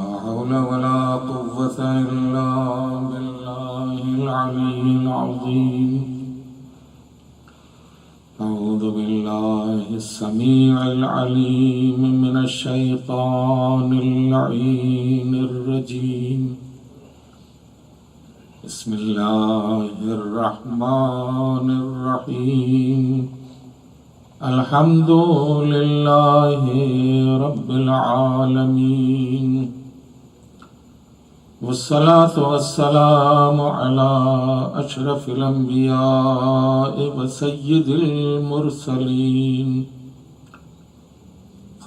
حول ولا قوة إلا بالله العلي العظيم. أعوذ بالله السميع العليم من الشيطان اللعين الرجيم. بسم الله الرحمن الرحيم. الحمد لله رب العالمين، والصلاة والسلام على أشرف الأنبياء وسيد المرسلين،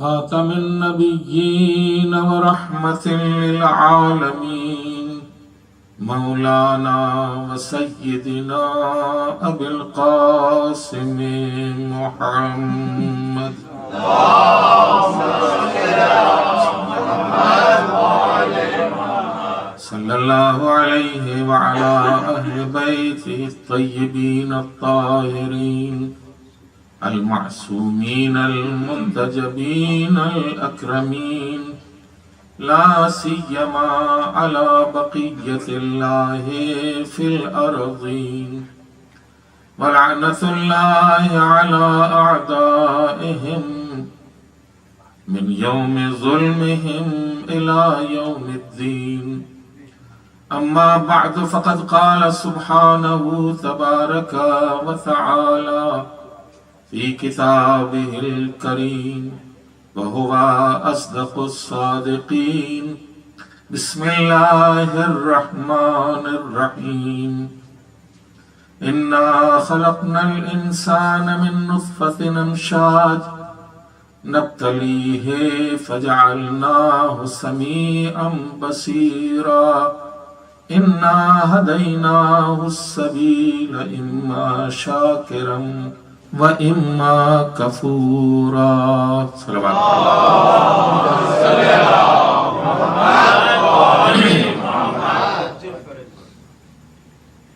خاتم النبيين ورحمة للعالمين، مولانا وسيدنا أبي القاسم محمد صلى الله عليه وعلى أهل بيته الطيبين الطاهرين المعصومين المنتجبين الأكرمين، لا سيما على بقية الله في الأرضين، ولعنة الله على أعدائهم من يوم ظلمهم إلى يوم الدين. أما بعد، فقد قال سبحانه تبارك وتعالى في كتابه الكريم وهو أصدق الصادقين. بسم الله الرحمن الرحيم. إنا خلقنا الإنسان من نطفة أمشاج نبتليه فجعلناه سميعا بصيرا. إنا هديناه السبيل إما شاكرا وإما كفورا. صلوات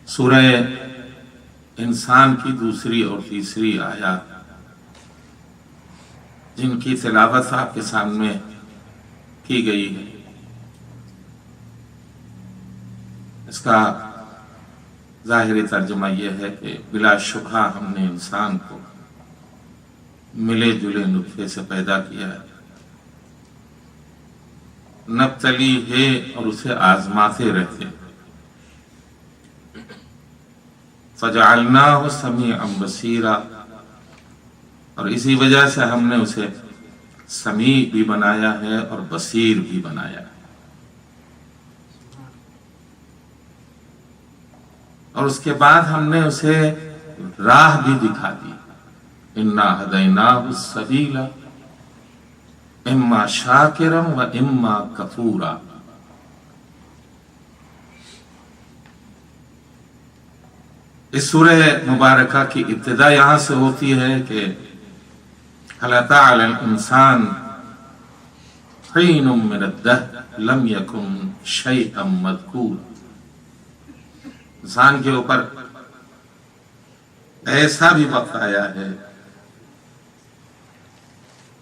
سورہ انسان کی دوسری اور تیسری آیات جن کی تلاوت آپ کے سامنے کی گئی ہے، اس کا ظاہری ترجمہ یہ ہے کہ بلا شبہ ہم نے انسان کو ملے جلے نطفے سے پیدا کیا ہے، نبتلی ہے اور اسے آزماتے رہتے، فجعلناہ سمیعا بصیرا، اور اسی وجہ سے ہم نے اسے سمیع بھی بنایا ہے اور بصیر بھی بنایا ہے، اور اس کے بعد ہم نے اسے راہ بھی دکھا دی. انا ہدیناہ السبیل اما شاکرا و اما کفورا. اس سورہ مبارکہ کی ابتدا یہاں سے ہوتی ہے کہ هل أتى على الإنسان حين من الدهر لم يكن شيئا مذكورا. انسان کے اوپر ایسا بھی وقت آیا ہے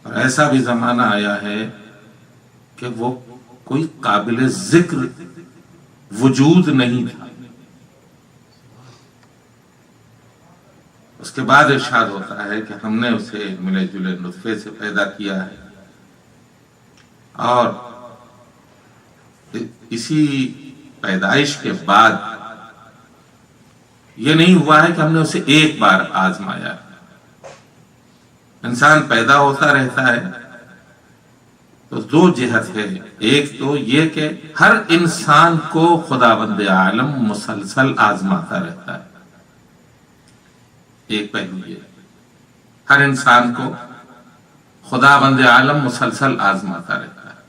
اور ایسا بھی زمانہ آیا ہے کہ وہ کوئی قابل ذکر وجود نہیں تھا. اس کے بعد ارشاد ہوتا ہے کہ ہم نے اسے ملے جلے نطفے سے پیدا کیا ہے، اور اسی پیدائش کے بعد یہ نہیں ہوا ہے کہ ہم نے اسے ایک بار آزمایا. انسان پیدا ہوتا رہتا ہے تو دو جہت ہے. ایک تو یہ کہ ہر انسان کو خداوند عالم مسلسل آزماتا رہتا ہے، ایک پہلو یہ ہر انسان کو خداوند عالم مسلسل آزماتا رہتا ہے،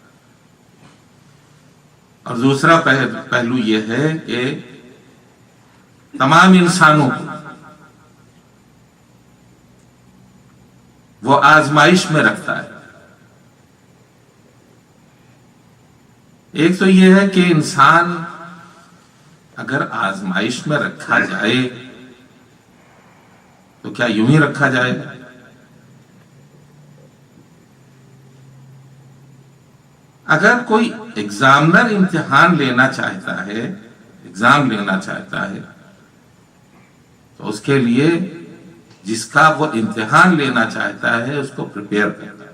اور دوسرا پہلو یہ ہے کہ تمام انسانوں کو وہ آزمائش میں رکھتا ہے. ایک تو یہ ہے کہ انسان اگر آزمائش میں رکھا جائے تو کیا یوں ہی رکھا جائے گا؟ اگر کوئی ایگزامنر امتحان لینا چاہتا ہے، ایگزام لینا چاہتا ہے، تو اس کے لیے جس کا وہ امتحان لینا چاہتا ہے اس کو پریپیئر کرتا ہے،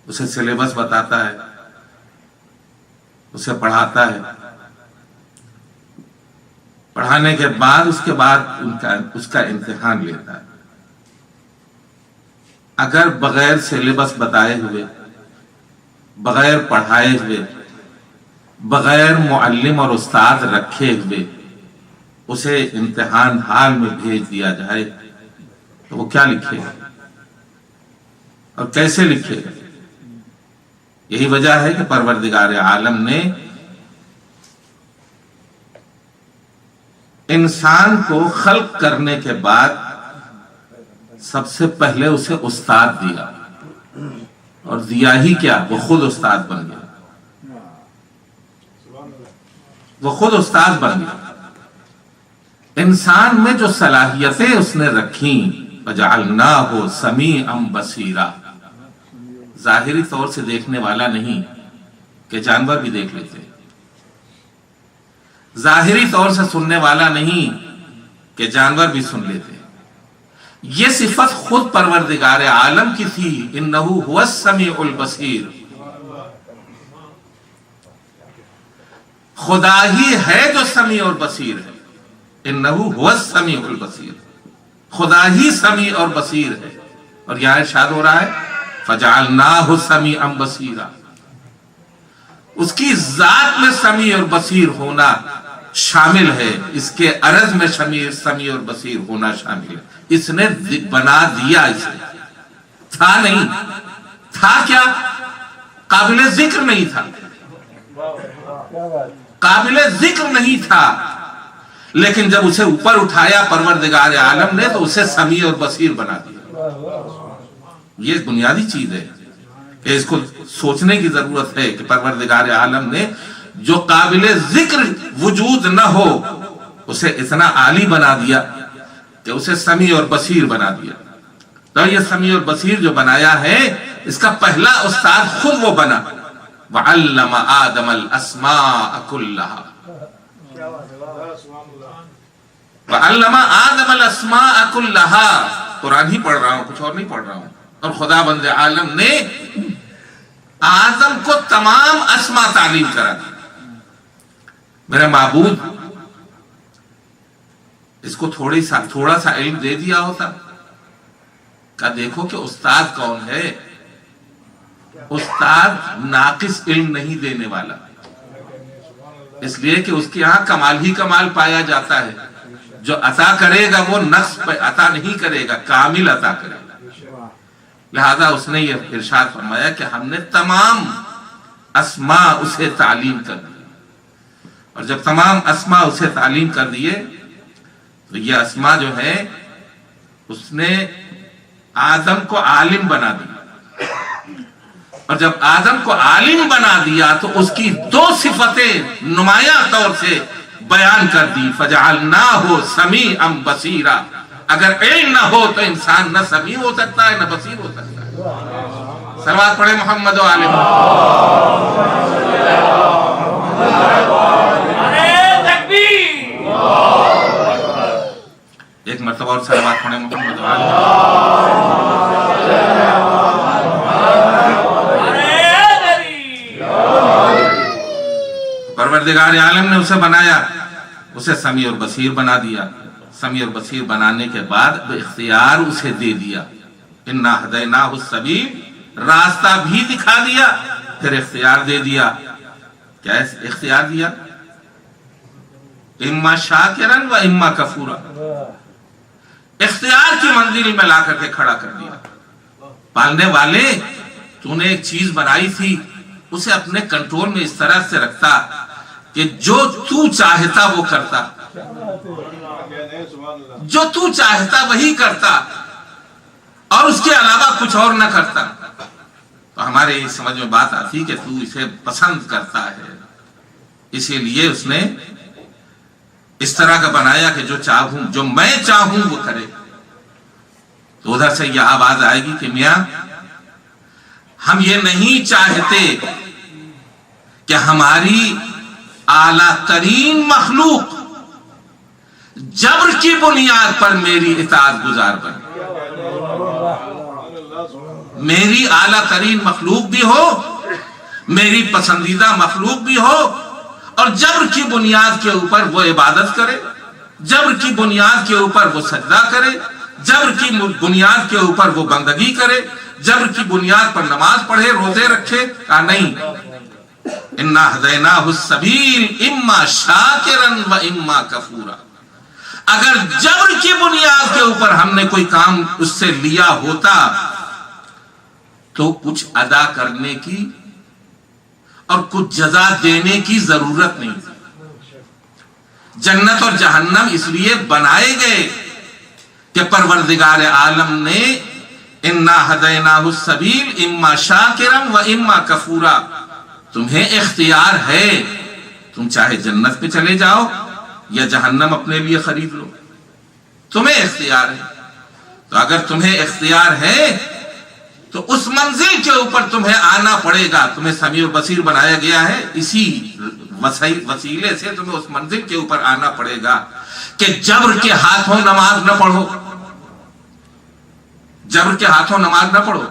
اسے سلیبس بتاتا ہے، اسے پڑھاتا ہے، پڑھانے کے بعد اس کے بعد اس کا امتحان لیتا ہے۔ اگر بغیر سلیبس بتائے ہوئے، بغیر پڑھائے ہوئے، بغیر معلم اور استاد رکھے ہوئے اسے امتحان ہال میں بھیج دیا جائے تو وہ کیا لکھے گا اور کیسے لکھے گا؟ یہی وجہ ہے کہ پروردگار عالم نے انسان کو خلق کرنے کے بعد سب سے پہلے اسے استاد دیا، اور دیا ہی کیا، وہ خود استاد بن گیا، وہ خود استاد بن گیا۔ انسان میں جو صلاحیتیں اس نے رکھیں، وَجَعَلْنَاهُ سَمِيعًا بَصِيرًا، ظاہری طور سے دیکھنے والا نہیں کہ جانور بھی دیکھ لیتے، ظاہری طور سے سننے والا نہیں کہ جانور بھی سن لیتے، یہ صفت خود پروردگار عالم کی تھی، اِنَّهُ هُوَ السَّمِيعُ الْبَصِيرُ، خدا ہی ہے جو سمیع اور بصیر ہے، اِنَّهُ هُوَ السَّمِيعُ الْبَصِيرُ، خدا ہی سمیع اور بصیر ہے۔ اور یہاں ارشاد ہو رہا ہے فَجَعَلْنَاهُ سَمِيعًا بَصِيرًا، اس کی ذات میں سمیع اور بصیر ہونا شامل ہے، اس کے عرض میں سمیع اور بصیر ہونا شامل ہے۔ اس نے بنا دیا، اسے تھا نہیں، تھا کیا، قابل ذکر نہیں تھا، قابل ذکر نہیں تھا، لیکن جب اسے اوپر اٹھایا پروردگار عالم نے تو اسے سمیع اور بصیر بنا دیا۔ یہ بنیادی چیز ہے کہ اس کو سوچنے کی ضرورت ہے کہ پروردگار عالم نے جو قابل ذکر وجود نہ ہو اسے اتنا عالی بنا دیا کہ اسے سمیع اور بصیر بنا دیا۔ تو یہ سمیع اور بصیر جو بنایا ہے اس کا پہلا استاد خود وہ بنا، وَعَلَّمَ آدَمَ الْأَسْمَاءَ كُلَّهَا، وَعَلَّمَ آدَمَ الْأَسْمَاءَ كُلَّهَا، قرآن ہی پڑھ رہا ہوں، کچھ اور نہیں پڑھ رہا ہوں۔ اور خدا بند عالم نے آدم کو تمام اسماء تعلیم کرا دی۔ میرا معبود اس کو تھوڑا سا علم دے دیا ہوتا، کہا دیکھو کہ استاد کون ہے، استاد ناقص علم نہیں دینے والا، اس لیے کہ اس کے یہاں کمال ہی کمال پایا جاتا ہے، جو عطا کرے گا وہ نقص پہ عطا نہیں کرے گا، کامل عطا کرے گا۔ لہذا اس نے یہ ارشاد فرمایا کہ ہم نے تمام اسماء اسے تعلیم کر دی، اور جب تمام اسماء اسے تعلیم کر دیے تو یہ اسماء جو ہے اس نے آدم کو عالم بنا دیا، اور جب آدم کو عالم بنا دیا تو اس کی دو صفتیں نمایاں طور سے بیان کر دی، فَجَعَلْنَاهُ سَمِيعًا بَصِيرًا۔ اگر علم نہ ہو تو انسان نہ سمیع ہو سکتا ہے نہ بصیر ہو سکتا ہے۔ صلوات پڑھیں محمد و آل محمد۔ ایک مرتبہ اور صلوات پڑھیں محمد و آل محمد۔ پروردگار عالم نے اسے بنایا، اسے سمیع اور بصیر بنا دیا، سمیع اور بصیر بنانے کے بعد اختیار اسے دے دیا، اِنَّا هَدَيْنَاهُ السَّبِيلَ، راستہ بھی دکھا دیا، پھر اختیار دے دیا۔ کیا اختیار دیا؟ اِمَّا شَاكِرًا وَإِمَّا كَفُورًا، اختیار کی منزل میں لا کر کے کھڑا کر دیا۔ پالنے والے، تو نے ایک چیز بنائی تھی، اسے اپنے کنٹرول میں اس طرح سے رکھتا کہ جو تو چاہتا وہ کرتا، جو تو چاہتا وہی کرتا، اور اس کے علاوہ کچھ اور نہ کرتا۔ تو ہمارے سمجھ میں بات آتی کہ تو اسے پسند کرتا ہے، اسی لیے اس نے اس طرح کا بنایا کہ جو چاہوں، جو میں چاہوں وہ کرے۔ تو ادھر سے یہ آواز آئے گی کہ میاں ہم یہ نہیں چاہتے کہ ہماری اعلیٰ ترین مخلوق جبر کی بنیاد پر میری اطاعت گزار بنے. میری اعلیٰ ترین مخلوق بھی ہو، میری پسندیدہ مخلوق بھی ہو، اور جبر کی بنیاد کے اوپر وہ عبادت کرے، جبر کی بنیاد کے اوپر وہ سجدہ کرے، جبر کی بنیاد کے اوپر وہ بندگی کرے، جبر کی بنیاد پر نماز پڑھے، روزے رکھے. کہا نہیں، انا ہدیناہ السبیل اما شاکرا و اما کفورا. اگر جبر کی بنیاد کے اوپر ہم نے کوئی کام اس سے لیا ہوتا تو کچھ ادا کرنے کی اور کچھ جزا دینے کی ضرورت نہیں تھی. جنت اور جہنم اس لیے بنائے گئے کہ پروردگار عالم نے انا ہدیناہ السبیل اما شاکرا و اما کفورا، تمہیں اختیار ہے، تم چاہے جنت پہ چلے جاؤ یا جہنم اپنے لیے خرید لو، تمہیں اختیار ہے. تو اگر تمہیں اختیار ہے تو اس منزل کے اوپر تمہیں آنا پڑے گا. تمہیں سمیع و بصیر بنایا گیا ہے، اسی وسیلے سے تمہیں اس منزل کے اوپر آنا پڑے گا کہ جبر کے ہاتھوں نماز نہ پڑھو، جبر کے ہاتھوں نماز نہ پڑھو.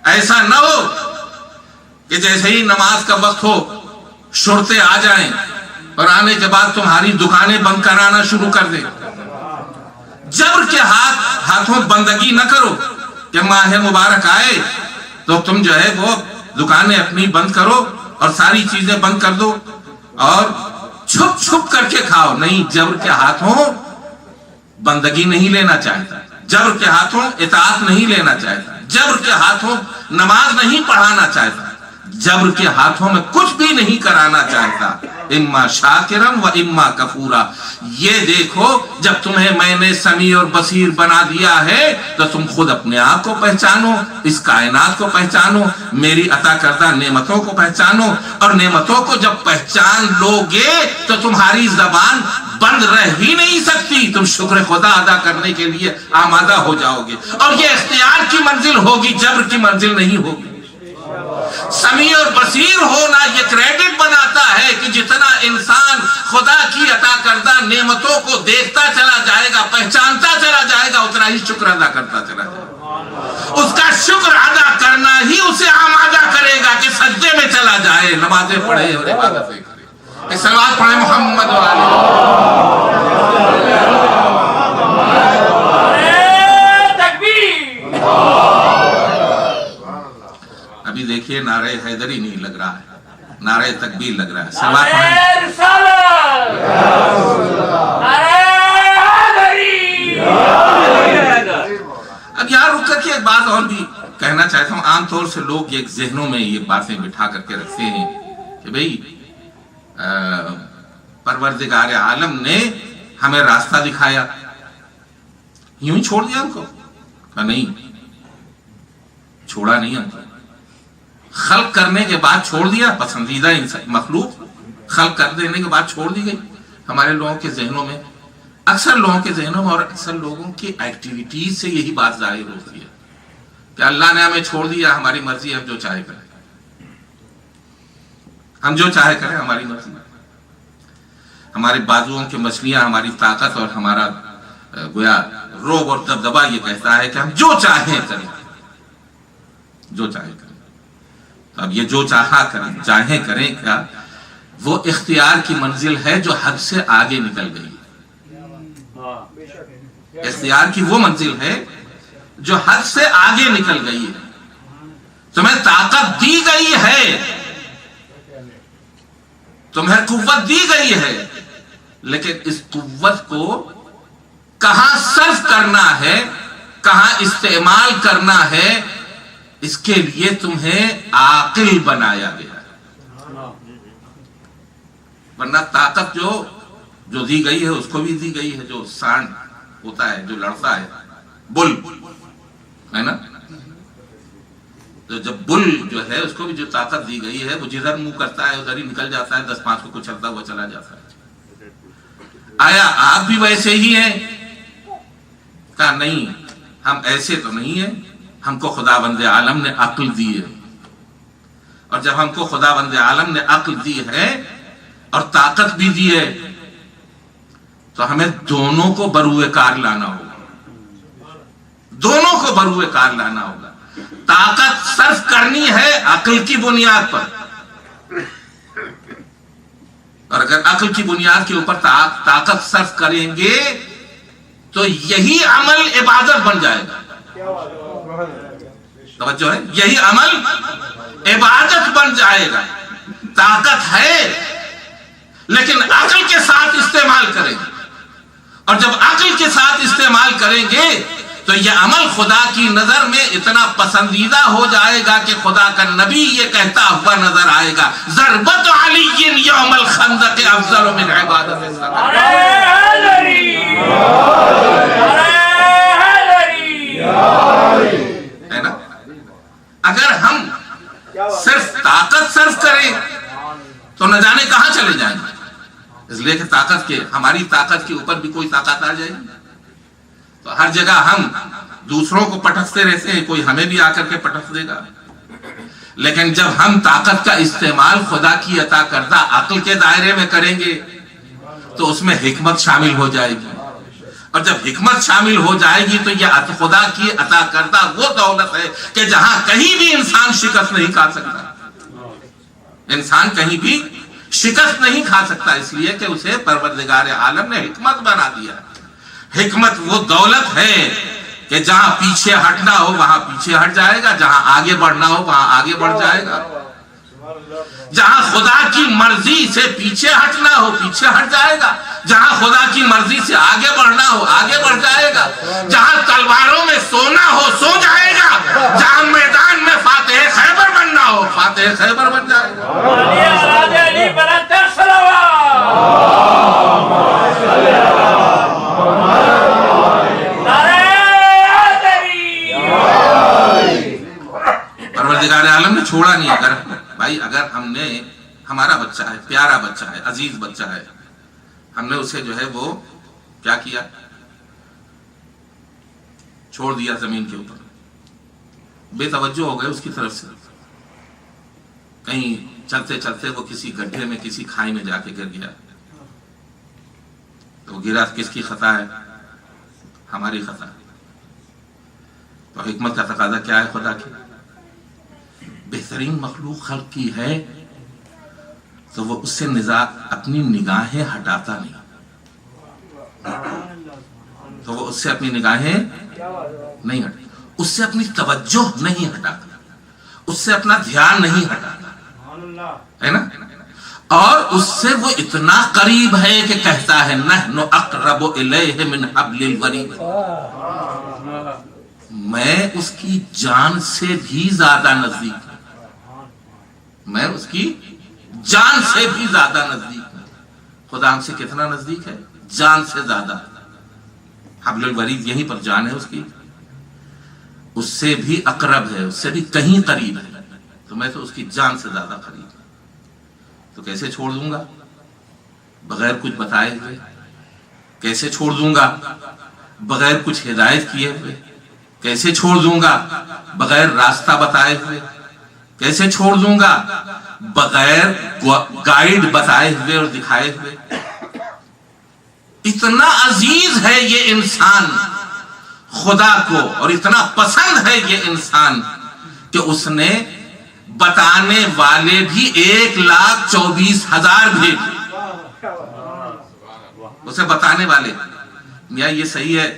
ایسا نہ ہو کہ جیسے ہی نماز کا وقت ہو شرطے آ جائیں اور آنے کے بعد تمہاری دکانیں بند کرانا شروع کر دیں. جبر کے ہاتھوں بندگی نہ کرو کہ ماہ مبارک آئے تو تم جو ہے وہ دکانیں اپنی بند کرو اور ساری چیزیں بند کر دو اور چھپ چھپ کر کے کھاؤ. نہیں، جبر کے ہاتھوں بندگی نہیں لینا چاہتا، جبر کے ہاتھوں اطاعت نہیں لینا چاہتا، جبر کے ہاتھوں نماز نہیں پڑھانا چاہتا، جبر کے ہاتھوں میں کچھ بھی نہیں کرانا چاہتا. اما شاکرا و اما کفورا. یہ دیکھو، جب تمہیں میں نے سمیع اور بصیر بنا دیا ہے تو تم خود اپنے آپ کو پہچانو، اس کائنات کو پہچانو، میری عطا کردہ نعمتوں کو پہچانو. اور نعمتوں کو جب پہچان لو گے تو تمہاری زبان بند رہ ہی نہیں سکتی، تم شکر خدا ادا کرنے کے لیے آمادہ ہو جاؤ گے. اور یہ اختیار کی منزل ہوگی، جبر کی منزل نہیں ہوگی. سمیع اور بصیر ہونا یہ کریڈٹ بناتا ہے کہ جتنا انسان خدا کی عطا کردہ نعمتوں کو دیکھتا چلا جائے گا، پہچانتا چلا جائے گا، اتنا ہی شکر ادا کرتا چلا جائے گا. اس کا شکر ادا کرنا ہی اسے آمادہ کرے گا کہ سجدے میں چلا جائے، نمازیں پڑھے اور عبادتیں کرے. صلوات پڑھے محمد ابھی دیکھیے نعرہ حیدری نہیں لگ رہا ہے، نعرہ تکبیر لگ رہا ہے. صلوات اب یہاں رک کر کے ایک بات اور بھی کہنا چاہتا ہوں. عام طور سے لوگ ایک ذہنوں میں یہ باتیں بٹھا کر کے رکھتے ہیں کہ بھئی پروردگار عالم نے ہمیں راستہ دکھایا، یوں ہی چھوڑ دیا ہم کو؟ کہا نہیں، چھوڑا نہیں ہم کو. خلق کرنے کے بعد چھوڑ دیا، پسندیدہ مخلوق خلق کر دینے کے بعد چھوڑ دی گئی. ہمارے لوگوں کے ذہنوں میں، اکثر لوگوں کے ذہنوں میں اور اکثر لوگوں کی ایکٹیویٹیز سے یہی بات ظاہر ہوتی ہے کہ اللہ نے ہمیں چھوڑ دیا، ہماری مرضی، ہم جو چاہے کریں، ہم جو چاہے کریں، ہماری مرضی. ہمارے بازوؤں کی مچھلیاں ہماری طاقت اور ہمارا گویا روب اور دبدبا یہ کہتا ہے کہ ہم جو چاہیں کریں، جو چاہے کریں. تو اب یہ جو چاہا کریں، چاہیں کریں کیا، وہ اختیار کی منزل ہے جو حد سے آگے نکل گئی. اختیار کی وہ منزل ہے جو حد سے آگے نکل گئی ہے. تمہیں طاقت دی گئی ہے، تمہیں قوت دی گئی ہے، لیکن اس قوت کو کہاں صرف کرنا ہے، کہاں استعمال کرنا ہے، اس کے لیے تمہیں عاقل بنایا گیا ہے. ورنہ طاقت جو دی گئی ہے اس کو بھی دی گئی ہے، جو سانڈ ہوتا ہے، جو لڑتا ہے، بل ہے نا، تو جب بل جو ہے اس کو بھی جو طاقت دی گئی ہے، وہ جدھر منہ کرتا ہے ادھر ہی نکل جاتا ہے، 10-5 کو کچلتا ہوا چلا جاتا ہے. آیا آپ بھی ویسے ہی ہیں؟ کہا نہیں، ہم ایسے تو نہیں ہیں. ہم کو خداوند عالم نے عقل دی ہے، اور جب ہم کو خداوند عالم نے عقل دی ہے اور طاقت بھی دی ہے تو ہمیں دونوں کو بروئے کار لانا ہوگا، دونوں کو بروئے کار لانا ہوگا۔ طاقت صرف کرنی ہے عقل کی بنیاد پر، اور اگر عقل کی بنیاد کے اوپر طاقت صرف کریں گے تو یہی عمل عبادت بن جائے گا۔ توجہ ہے، یہی عمل عبادت بن جائے گا۔ طاقت ہے لیکن عقل کے ساتھ استعمال کریں گے، اور جب عقل کے ساتھ استعمال کریں گے تو یہ عمل خدا کی نظر میں اتنا پسندیدہ ہو جائے گا کہ خدا کا نبی یہ کہتا ہوا نظر آئے گا، ضربت علی یوم الخندق افضل من عبادت الصلاۃ۔ ہے نا؟ اگر ہم صرف طاقت صرف کریں تو نہ جانے کہاں چلے جائیں گے، اس لیے کہ ہماری طاقت کے اوپر بھی کوئی طاقت آ جائے گی تو ہر جگہ ہم دوسروں کو پٹکتے رہتے ہیں، کوئی ہمیں بھی آ کر کے پٹک دے گا۔ لیکن جب ہم طاقت کا استعمال خدا کی عطا کردہ عقل کے دائرے میں کریں گے تو اس میں حکمت شامل ہو جائے گی، اور جب حکمت شامل ہو جائے گی تو یہ خدا کی عطا کردہ وہ دولت ہے کہ جہاں کہیں بھی انسان شکست نہیں کھا سکتا، انسان کہیں بھی شکست نہیں کھا سکتا، اس لیے کہ اسے پروردگار عالم نے حکمت بنا دیا۔ حکمت وہ دولت ہے کہ جہاں پیچھے ہٹنا ہو وہاں پیچھے ہٹ جائے گا، جہاں آگے بڑھنا ہو وہاں آگے بڑھ جائے گا، جہاں خدا کی مرضی سے پیچھے ہٹنا ہو پیچھے ہٹ جائے گا، جہاں خدا کی مرضی سے آگے بڑھنا ہو آگے بڑھ جائے گا، جہاں تلواروں میں سونا ہو سو جائے گا، جہاں میدان میں فاتح خیبر بننا ہو فاتح خیبر بن جائے گا۔ پروردگار عالم نے چھوڑا نہیں۔ اگر ہم نے، ہمارا بچہ ہے، پیارا بچہ ہے، عزیز بچہ ہے، ہم نے اسے جو ہے وہ کیا کیا، چھوڑ دیا زمین کے اوپر، بے توجہ ہو گئے اس کی طرف سے، کہیں چلتے چلتے وہ کسی گڈھے میں کسی کھائی میں جا کے گر گیا، تو وہ گرا کس کی خطا ہے؟ ہماری خطا ہے۔ تو حکمت کا تقاضا کیا ہے خدا کی؟ بہترین مخلوق خلق کی ہے تو وہ اس سے اپنی نگاہیں ہٹاتا نہیں، تو وہ اس سے اپنی نگاہیں نہیں ہٹاتا، اس سے اپنی توجہ نہیں ہٹاتا، اس سے اپنا دھیان نہیں ہٹاتا، ہے نا؟ اور اس سے وہ اتنا قریب ہے کہ کہتا ہے نحن اقرب الیہ من حبل الورید، میں اس کی جان سے بھی زیادہ نزدیک ہوں، میں اس کی جان سے بھی زیادہ نزدیک ہوں۔ خدا ہم سے کتنا نزدیک ہے؟ جان سے زیادہ۔ حبل الورید یہیں پر جان ہے اس کی، اس سے بھی اقرب ہے، اس سے بھی کہیں قریب ہے، تو میں تو اس کی جان سے زیادہ قریب ہوں، تو کیسے چھوڑ دوں گا بغیر کچھ بتائے ہوئے؟ کیسے چھوڑ دوں گا بغیر کچھ ہدایت کیے ہوئے؟ کیسے چھوڑ دوں گا بغیر راستہ بتائے ہوئے؟ کیسے چھوڑ دوں گا بغیر گائیڈ بتائے ہوئے اور دکھائے ہوئے؟ اتنا عزیز ہے یہ انسان خدا کو، اور اتنا پسند ہے یہ انسان کہ اس نے بتانے والے بھی 1,24,000 بھیجے۔ اسے بتانے والے، میاں یہ صحیح ہے،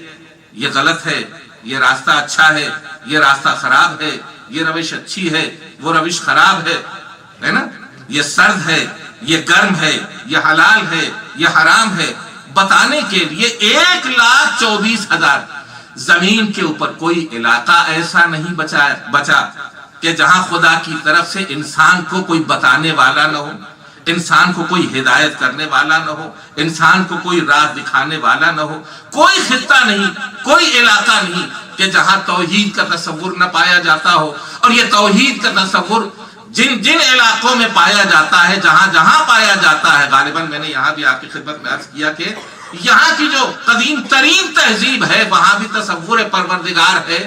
یہ غلط ہے، یہ راستہ اچھا ہے، یہ راستہ خراب ہے، یہ روش اچھی ہے، وہ روش خراب ہے نا، یہ سرد ہے، یہ گرم ہے، یہ حلال ہے، یہ حرام ہے، بتانے کے لیے 1,24,000۔ زمین کے اوپر کوئی علاقہ ایسا نہیں بچا کہ جہاں خدا کی طرف سے انسان کو کوئی بتانے والا نہ ہو، انسان کو کوئی ہدایت کرنے والا نہ ہو، انسان کو کوئی راہ دکھانے والا نہ ہو۔ کوئی خطہ نہیں، کوئی علاقہ نہیں کہ جہاں توحید کا تصور نہ پایا جاتا ہو، اور یہ توحید کا تصور جن علاقوں میں پایا جاتا ہے، جہاں پایا جاتا ہے، غالباً میں نے یہاں بھی آپ کی خدمت میں عرض کیا کہ یہاں کی جو قدیم ترین تہذیب ہے وہاں بھی تصور پروردگار ہے،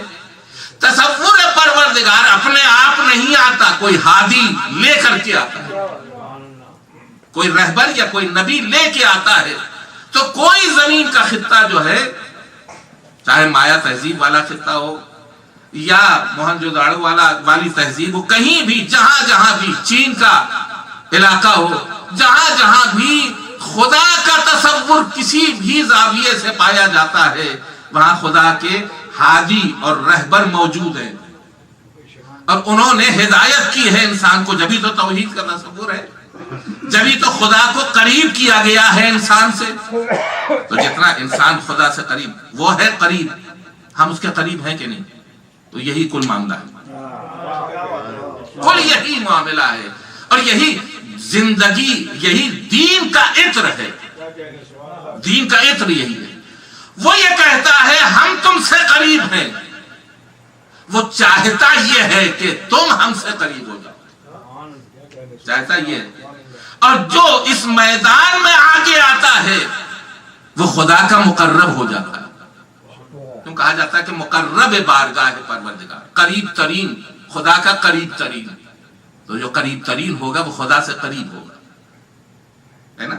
تصور پروردگار اپنے آپ نہیں آتا، کوئی ہادی لے کر کے آتا ہے، کوئی رہبر یا کوئی نبی لے کے آتا ہے. تو کوئی زمین کا خطہ جو ہے، چاہے مایا تہذیب والا خطہ ہو یا موہنجو داڑو والی تہذیب ہو، کہیں بھی جہاں جہاں بھی چین کا علاقہ ہو، جہاں جہاں بھی خدا کا تصور کسی بھی زاویے سے پایا جاتا ہے، وہاں خدا کے ہادی اور رہبر موجود ہیں، اور انہوں نے ہدایت کی ہے انسان کو. جبھی تو توحید کا تصور ہے، جبھی تو خدا کو قریب کیا گیا ہے انسان سے. تو جتنا انسان خدا سے قریب، وہ ہے قریب، ہم اس کے قریب ہیں کہ نہیں؟ تو یہی کل معاملہ ہے، کل یہی معاملہ ہے، اور یہی زندگی، یہی دین کا عطر ہے. دین کا عطر یہی ہے. وہ یہ کہتا ہے ہم تم سے قریب ہیں، وہ چاہتا یہ ہے کہ تم ہم سے قریب ہو جاؤ، چاہتا یہ ہے. اور جو اس میدان میں آگے آتا ہے وہ خدا کا مقرب ہو جاتا ہے. کیوں کہا جاتا ہے کہ مقرب بارگاہ پروردگار، قریب ترین، خدا کا قریب ترین. تو جو قریب ترین ہوگا وہ خدا سے قریب ہوگا، ہے نا.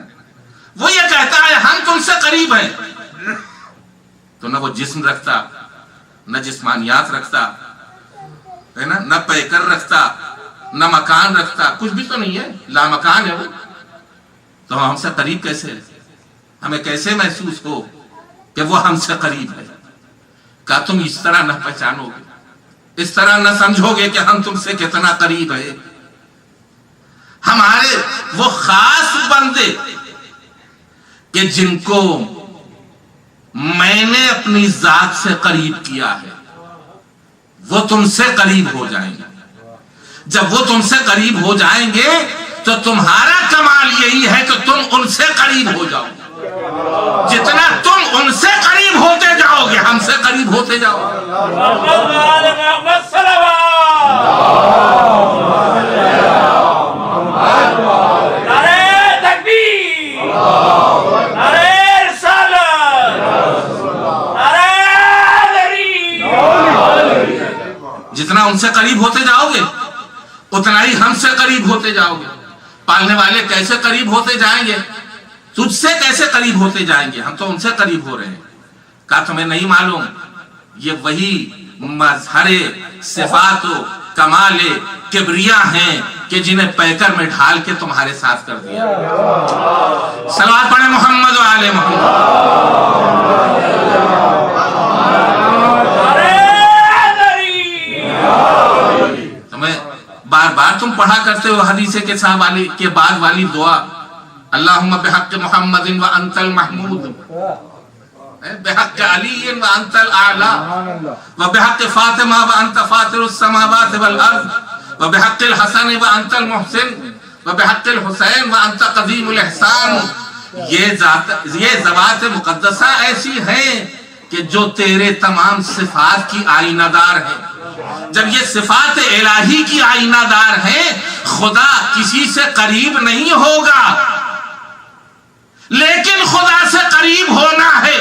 وہ یہ کہتا ہے ہم تم سے قریب ہیں. تو نہ وہ جسم رکھتا، نہ جسمانیات رکھتا، ہے نا، نہ پیکر رکھتا، نہ مکان رکھتا، کچھ بھی تو نہیں ہے، لا مکان ہے وہ. تو ہم سے قریب کیسے ہے؟ ہمیں کیسے محسوس ہو کہ وہ ہم سے قریب ہے؟ کہا تم اس طرح نہ پہچانو گے، اس طرح نہ سمجھو گے کہ ہم تم سے کتنا قریب ہے. ہمارے وہ خاص بندے کہ جن کو میں نے اپنی ذات سے قریب کیا ہے، وہ تم سے قریب ہو جائیں گے. جب وہ تم سے قریب ہو جائیں گے تو تمہارا کمال یہی ہے کہ تم ان سے قریب ہو جاؤ. جتنا تم ان سے قریب ہوتے جاؤ گے ہم سے قریب ہوتے جاؤ. جتنا ان سے قریب ہوتے جاؤ گے اتنا ہی ہم سے قریب ہوتے جاؤ گے. پالنے والے کیسے قریب ہوتے جائیں گے؟ تجھ سے کیسے قریب ہوتے جائیں گے؟ ہم تو ان سے قریب ہو رہے ہیں. کہا تمہیں نہیں معلوم یہ وہی مظہر صفات و کمال کبریا ہیں کہ جنہیں پیکر میں ڈھال کے تمہارے ساتھ کر دیا. صلوات پڑھیں محمد و آل محمد. بار بار تم پڑھا کرتے ہو حدیث کے ساتھ والی کے بعد والی دعا، اللہم بحق محمد و انت المحمود، بحق علی و انت الاعلی، و بحق فاطمہ و انت فاطر السماوات والارض، و بحق الحسن و انت المحسن، و بحق الحسین و انت قدیم الاحسان. یہ ذوات مقدسہ ایسی ہیں کہ جو تیرے تمام صفات کی آئینہ دار ہیں. جب یہ صفات الہی کی آئینہ دار ہیں، خدا کسی سے قریب نہیں ہوگا، لیکن خدا سے قریب ہونا ہے.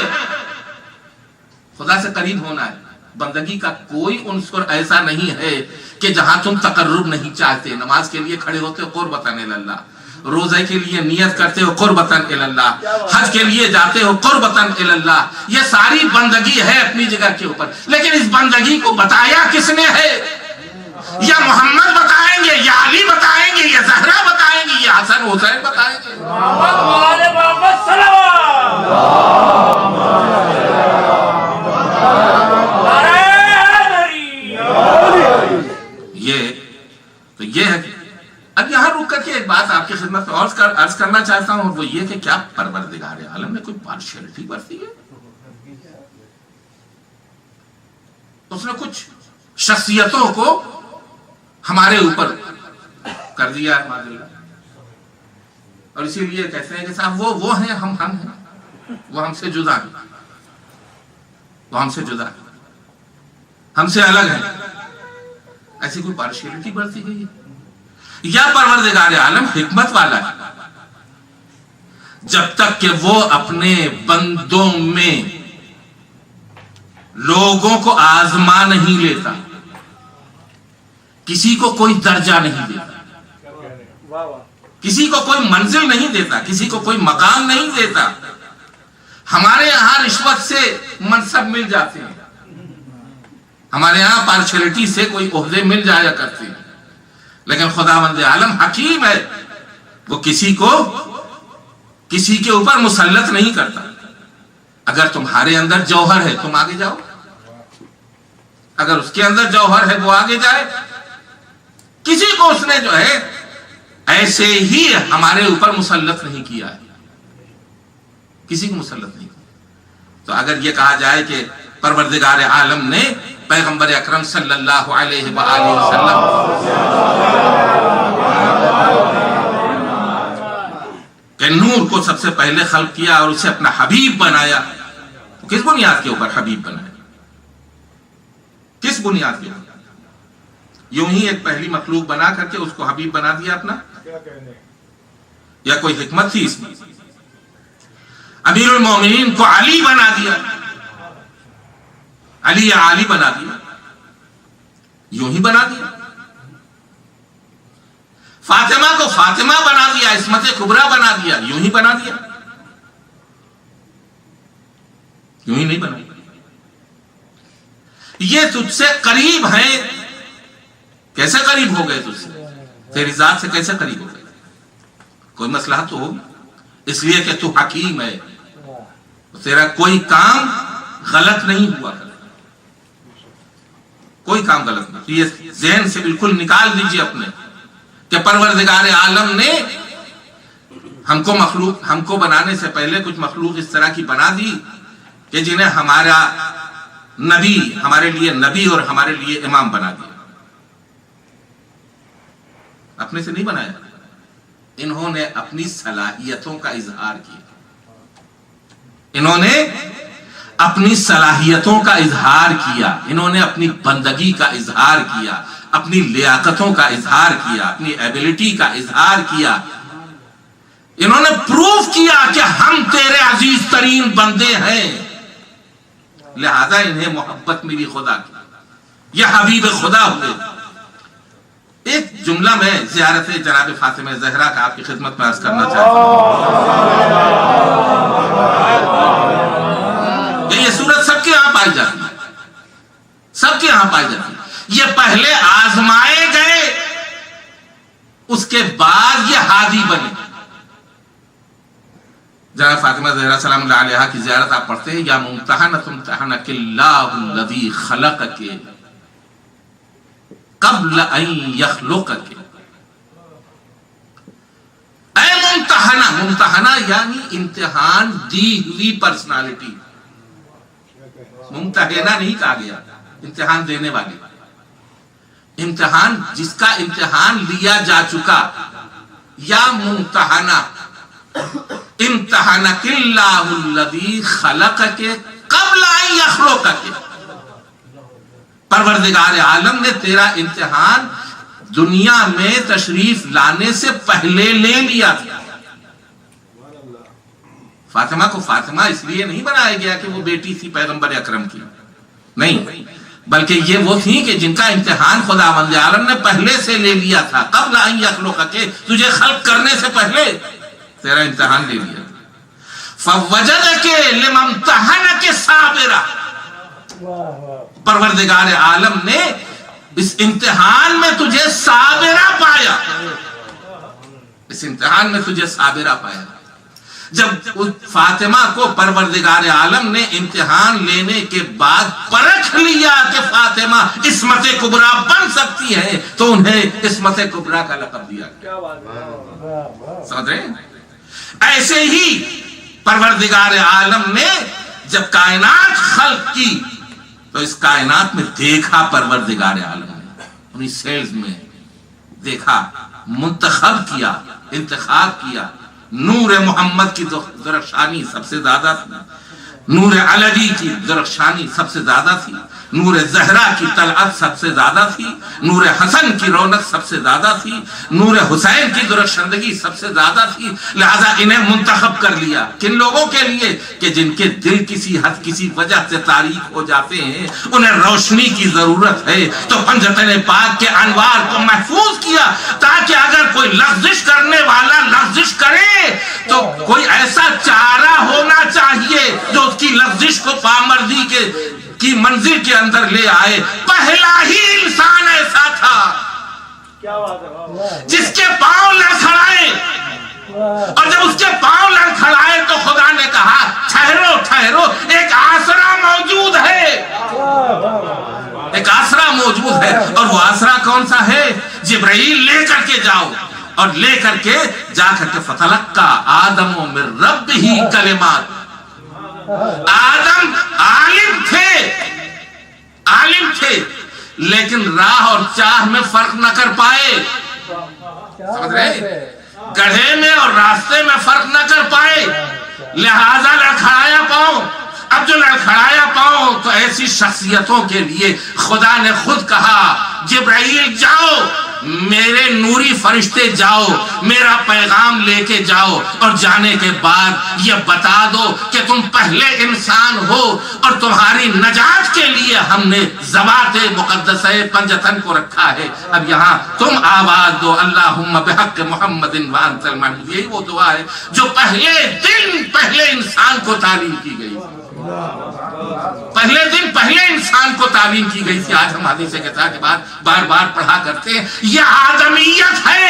خدا سے قریب ہونا ہے. بندگی کا کوئی عنصر ایسا نہیں ہے کہ جہاں تم تقرب نہیں چاہتے. نماز کے لیے کھڑے ہوتے ہو قربتاً اللہ، روزے کے لیے نیت کرتے ہو قربتاً اللہ، حج کے لیے جاتے ہو قربتاً اللہ. یہ ساری بندگی ہے اپنی جگہ کے اوپر، لیکن اس بندگی کو بتایا کس نے ہے؟ یا محمد بتائیں گے، یا علی بتائیں گے، یا زہرا بتائیں گے، یا حسن حسین بتائیں گے؟ یہ ہے. اب یہاں رک کر کے ایک بات آپ کی خدمت میں عرض کرنا چاہتا ہوں، اور وہ یہ کہ کیا پروردگار عالم نے کوئی پارشلٹی برتی ہے؟ اس نے کچھ شخصیتوں کو ہمارے اوپر کر دیا ہے اور اسی لیے کہتے ہیں کہ صاحب وہ ہیں، ہم ہیں، وہ ہم سے جدا ہیں، وہ ہم سے جدا ہیں، ہم سے الگ ہیں. ایسی کوئی پارشلٹی برتی گئی ہے؟ یا پروردگار عالم حکمت والا ہے، جب تک کہ وہ اپنے بندوں میں لوگوں کو آزما نہیں لیتا، کسی کو کوئی درجہ نہیں دیتا، کسی کو کوئی منزل نہیں دیتا، کسی کو کوئی مقام نہیں دیتا۔ ہمارے یہاں رشوت سے منصب مل جاتے ہیں، ہمارے یہاں پارشلٹی سے کوئی عہدے مل جایا کرتے ہیں، لیکن خداوند عالم حکیم ہے، وہ کسی کو کسی کے اوپر مسلط نہیں کرتا۔ اگر تمہارے اندر جوہر ہے تم آگے جاؤ، اگر اس کے اندر جوہر ہے وہ آگے جائے۔ کسی کو اس نے جو ہے ایسے ہی ہمارے اوپر مسلط نہیں کیا ہے، کسی کو مسلط نہیں کیا۔ تو اگر یہ کہا جائے کہ پروردگار عالم نے پیغمبر اکرم صلی اللہ علیہ وآلہ وسلم کہ نور کو سب سے پہلے خلق کیا اور اسے اپنا حبیب بنایا، تو کس بنیاد کے اوپر حبیب بنایا؟ کس بنیاد کے اوپر؟ یوں ہی ایک پہلی مخلوق بنا کر کے اس کو حبیب بنا دیا اپنا، یا کوئی حکمت تھی اس میں؟ امیر المومنین کو علی بنا دیا، علی یا علی بنا دیا، یوں ہی بنا دیا۔ فاطمہ کو فاطمہ بنا دیا، عصمت کبریٰ بنا دیا، یوں ہی بنا دیا، یوں ہی نہیں بنا۔ یہ تجھ سے قریب ہیں، کیسے قریب ہو گئے تجھ سے؟ تیری ذات سے کیسے قریب ہو گئے؟ کوئی مسئلہ تو ہوگی، اس لیے کہ تو حکیم ہے، تیرا کوئی کام غلط نہیں ہوا، کوئی کام غلط نہیں۔ یہ ذہن سے بالکل نکال دیجئے اپنے کہ پروردگار عالم نے ہم کو بنانے سے پہلے کچھ مخلوق اس طرح کی بنا دی کہ جنہیں ہمارا نبی، ہمارے لیے نبی اور ہمارے لیے امام بنا دیا۔ اپنے سے نہیں بنایا، انہوں نے اپنی صلاحیتوں کا اظہار کیا، انہوں نے اپنی صلاحیتوں کا اظہار کیا، انہوں نے اپنی بندگی کا اظہار کیا، اپنی لیاقتوں کا اظہار کیا، اپنی ایبیلٹی کا اظہار کیا۔ انہوں نے پروف کیا کہ ہم تیرے عزیز ترین بندے ہیں، لہذا انہیں محبت ملی خدا کی، یہ حبیب خدا ہوئے۔ ایک جملہ میں زیارت جناب فاطمہ زہرا کا آپ کی خدمت میں عرض کرنا چاہتا ہوں کہ یہ صورت سب کے یہاں پائی جاتی ہے، سب کے یہاں پائی جاتی ہے۔ یہ پہلے آزمائے گئے، اس کے بعد یہ ہادی بنے۔ جناب فاطمہ زہرا سلام اللہ علیہا کی زیارت آپ پڑھتے ہیں، یا ممتحنۃ امتحنک اللہ الذی خلقک قبل ان یخلقک۔ اے ممتحنہ، ممتحنہ یعنی امتحان دی ہوئی پرسنالٹی، ممتحنہ نہیں کہا گیا، امتحان دینے والی، امتحان جس کا امتحان لیا جا چکا۔ یا ممتحنہ امتحنک اللہ الذی خلقک قبل ان یخلقک، پروردگار عالم نے تیرا امتحان دنیا میں تشریف لانے سے پہلے لے لیا تھا۔ فاطمہ کو فاطمہ اس لیے نہیں بنایا گیا کہ وہ بیٹی تھی پیغمبر اکرم کی، نہیں، بلکہ یہ وہ تھی کہ جن کا امتحان خداوند عالم نے پہلے سے لے لیا تھا، قبل ان یخلقک، تجھے خلق کرنے سے پہلے تیرا امتحان لے لیا۔ فوجدک لممتحنک صابرا، پروردگار عالم نے اس امتحان میں تجھے صابرہ پایا، اس امتحان میں تجھے صابرہ پایا۔ جب فاطمہ کو پروردگار عالم نے امتحان لینے کے بعد پرکھ لیا کہ فاطمہ عصمت کبریٰ بن سکتی ہے، تو انہیں عصمت کبریٰ کا لقب دیا گیا۔ سمجھ رہے ہیں؟ ایسے ہی پروردگار عالم نے جب کائنات خلق کی تو اس کائنات میں دیکھا، پروردگار عالم نے انہی سیلز میں دیکھا، منتخب کیا، انتخاب کیا۔ نور محمد کی درخشانی سب سے زیادہ تھی، نور علوی کی درخشانی سب سے زیادہ تھی، نور زہرا کی طلعت سب سے زیادہ تھی، نور حسن کی رونق سب سے زیادہ تھی، نور حسین کی درخشندگی سب سے زیادہ تھی، لہذا انہیں منتخب کر لیا۔ کن لوگوں کے لیے؟ کہ جن کے دل کسی حد کسی وجہ سے تاریک ہو جاتے ہیں، انہیں روشنی کی ضرورت ہے، تو پنجتن پاک کے انوار کو محفوظ کیا تاکہ اگر کوئی لغزش کرنے والا لغزش کرے تو کوئی ایسا چارہ ہونا چاہیے جو اس کی لغزش کو پامردی کی منزل کے اندر لے آئے۔ پہلا ہی انسان ایسا تھا جس کے پاؤں لڑکھڑائے، اور جب اس کے پاؤں لڑکھڑائے تو خدا نے کہا ٹھہرو ٹھہرو، ایک آسرا موجود ہے، ایک آسرا موجود ہے۔ اور وہ آسرا کون سا ہے؟ جبرائیل لے کر کے جاؤ، اور لے کر کے جا کر کے فتلقى آدم من ربہ کلمات۔ آدم عالم تھے لیکن راہ اور چاہ میں فرق نہ کر پائے، سمجھ رہے؟ گڑھے میں اور راستے میں فرق نہ کر پائے، لہذا لڑکھڑایا پاؤں۔ اب جو لڑکھڑایا پاؤں تو ایسی شخصیتوں کے لیے خدا نے خود کہا جبرائیل جاؤ، میرے نوری فرشتے جاؤ، میرا پیغام لے کے جاؤ، اور جانے کے بعد یہ بتا دو کہ تم پہلے انسان ہو، اور تمہاری نجات کے لیے ہم نے ذوات مقدسہ پنجتن کو رکھا ہے۔ اب یہاں تم آواز دو اللہم بحق محمد وانت المحمود۔ یہی وہ دعا ہے جو پہلے انسان کو تعلیم کی گئی، پہلے انسان کو تعلیم کی گئی تھی۔ آج ہم حدیث کتاب کے بعد بار بار پڑھا کرتے ہیں، یہ آدمیت ہے۔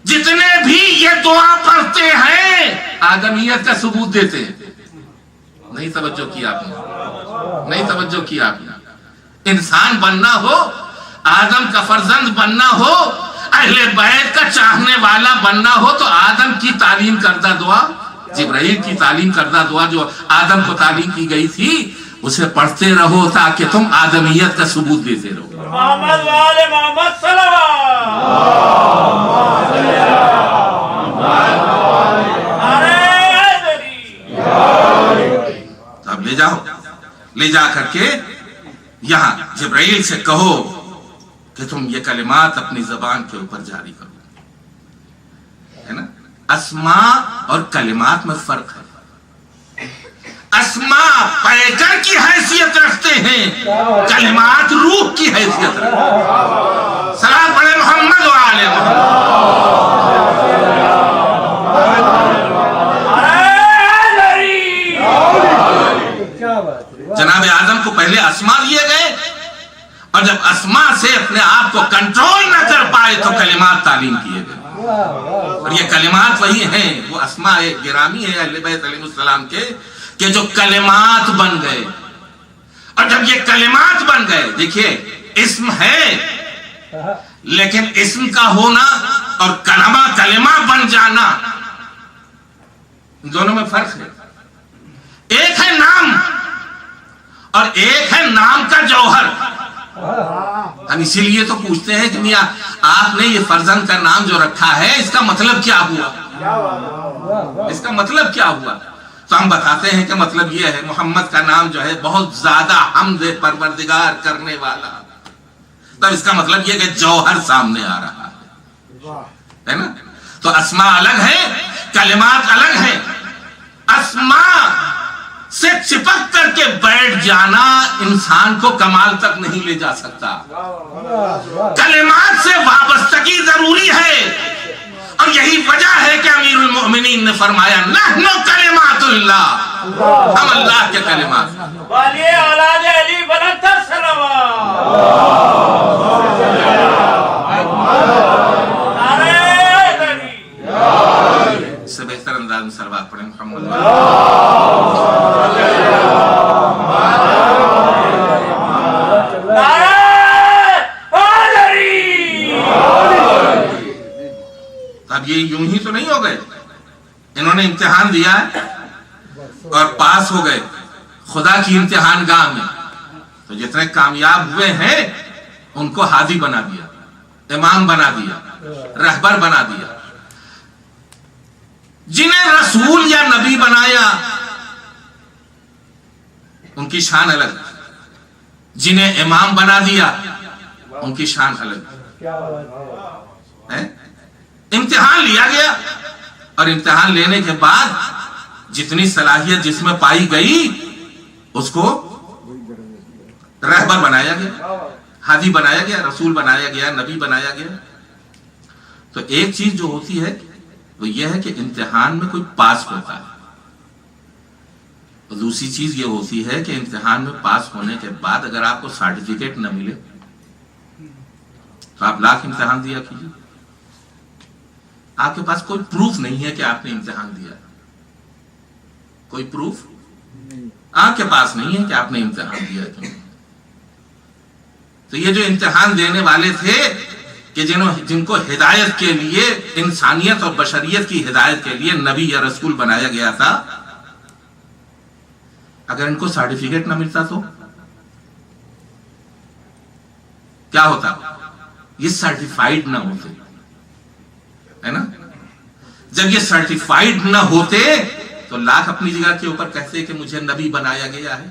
جتنے بھی یہ دعا پڑھتے ہیں آدمیت کا ثبوت دیتے ہیں۔ نہیں توجہ کیا آپ نے، نہیں توجہ کیا آپ نے۔ انسان بننا ہو، آدم کا فرزند بننا ہو، اہل بیت کا چاہنے والا بننا ہو تو آدم کی تعلیم کردہ دعا، جبرائیل کی تعلیم کردہ دعا جو آدم کو تعلیم کی گئی تھی، اسے پڑھتے رہو تاکہ تم آدمیت کا ثبوت دیتے رہو۔ محمد والے محمد صلوات۔ اب لے جا کر کے یہاں جبرائیل سے کہو کہ تم یہ کلمات اپنی زبان کے اوپر جاری کرو، ہے نا؟ اسماء اور کلمات میں فرق ہے۔ اسماء پیکر کی حیثیت رکھتے ہیں، کلمات روح کی حیثیت رکھتے ہیں۔ صلاۃ پڑھے محمد وآل جناب آدم کو پہلے اسماء دیے گئے، اور جب اسماء سے اپنے آپ کو کنٹرول نہ کر پائے تو کلمات تعلیم کیے گئے۔ اور یہ کلمات وہی ہیں، وہ اسماء گرامی ہے اہل بیت علیہ السلام کے، کہ جو کلمات بن گئے۔ اور جب یہ کلمات بن گئے، دیکھیے اسم ہے لیکن اسم کا ہونا اور کلمہ بن جانا، دونوں میں فرق ہے۔ ایک ہے نام اور ایک ہے نام کا جوہر۔ ہم اسی لیے تو پوچھتے ہیں کہ میاں آپ نے یہ فرزند کا نام جو رکھا ہے اس کا مطلب کیا ہوا؟ اس کا مطلب کیا ہوا؟ تو ہم بتاتے ہیں کہ مطلب یہ ہے، محمد کا نام جو ہے بہت زیادہ حمد پروردگار کرنے والا، تب اس کا مطلب یہ کہ جوہر سامنے آ رہا ہے نا؟ تو اسماء الگ ہے، کلمات الگ ہے۔ اسماء سے چپک کر کے بیٹھ جانا انسان کو کمال تک نہیں لے جا سکتا، کلمات سے وابستگی ضروری ہے۔ اور یہی وجہ ہے کہ امیر المؤمنین نے فرمایا نحن کلمات اللہ، ہم اللہ کے کلمات ہیں۔ والی اولاد علی بلند صلوات۔ اس سے بہتر انداز میں صلوات پڑھیں محمد۔ اب یہ یوں ہی تو نہیں ہو گئے، انہوں نے امتحان دیا ہے اور پاس ہو گئے خدا کی امتحان گاہ میں، تو جتنے کامیاب ہوئے ہیں ان کو ہادی بنا دیا، امام بنا دیا، رہبر بنا دیا۔ جنہیں رسول یا نبی بنایا ان کی شان الگ ہے، جنہیں امام بنا دیا ان کی شان الگ ہے۔ امتحان لیا گیا اور امتحان لینے کے بعد جتنی صلاحیت جس میں پائی گئی اس کو رہبر بنایا گیا، ہادی بنایا گیا، رسول بنایا گیا، نبی بنایا گیا۔ تو ایک چیز جو ہوتی ہے وہ یہ ہے کہ امتحان میں کوئی پاس ہوتا ہے، اور دوسری چیز یہ ہوتی ہے کہ امتحان میں پاس ہونے کے بعد اگر آپ کو سرٹیفکیٹ نہ ملے تو آپ لاکھ امتحان دیا کیجیے، آپ کے پاس کوئی پروف نہیں ہے کہ آپ نے امتحان دیا، کوئی پروف آپ کے پاس نہیں ہے کہ آپ نے امتحان دیا کیوں۔ تو یہ جو امتحان دینے والے تھے کہ جن کو ہدایت کے لیے، انسانیت اور بشریت کی ہدایت کے لیے نبی یا رسول بنایا گیا تھا، اگر ان کو سرٹیفکیٹ نہ ملتا تو کیا ہوتا؟ یہ سرٹیفائیڈ نہ ہوتے، ہے نا؟ جب یہ سرٹیفائیڈ نہ ہوتے تو لاکھ اپنی جگہ کے اوپر کہتے کہ مجھے نبی بنایا گیا ہے۔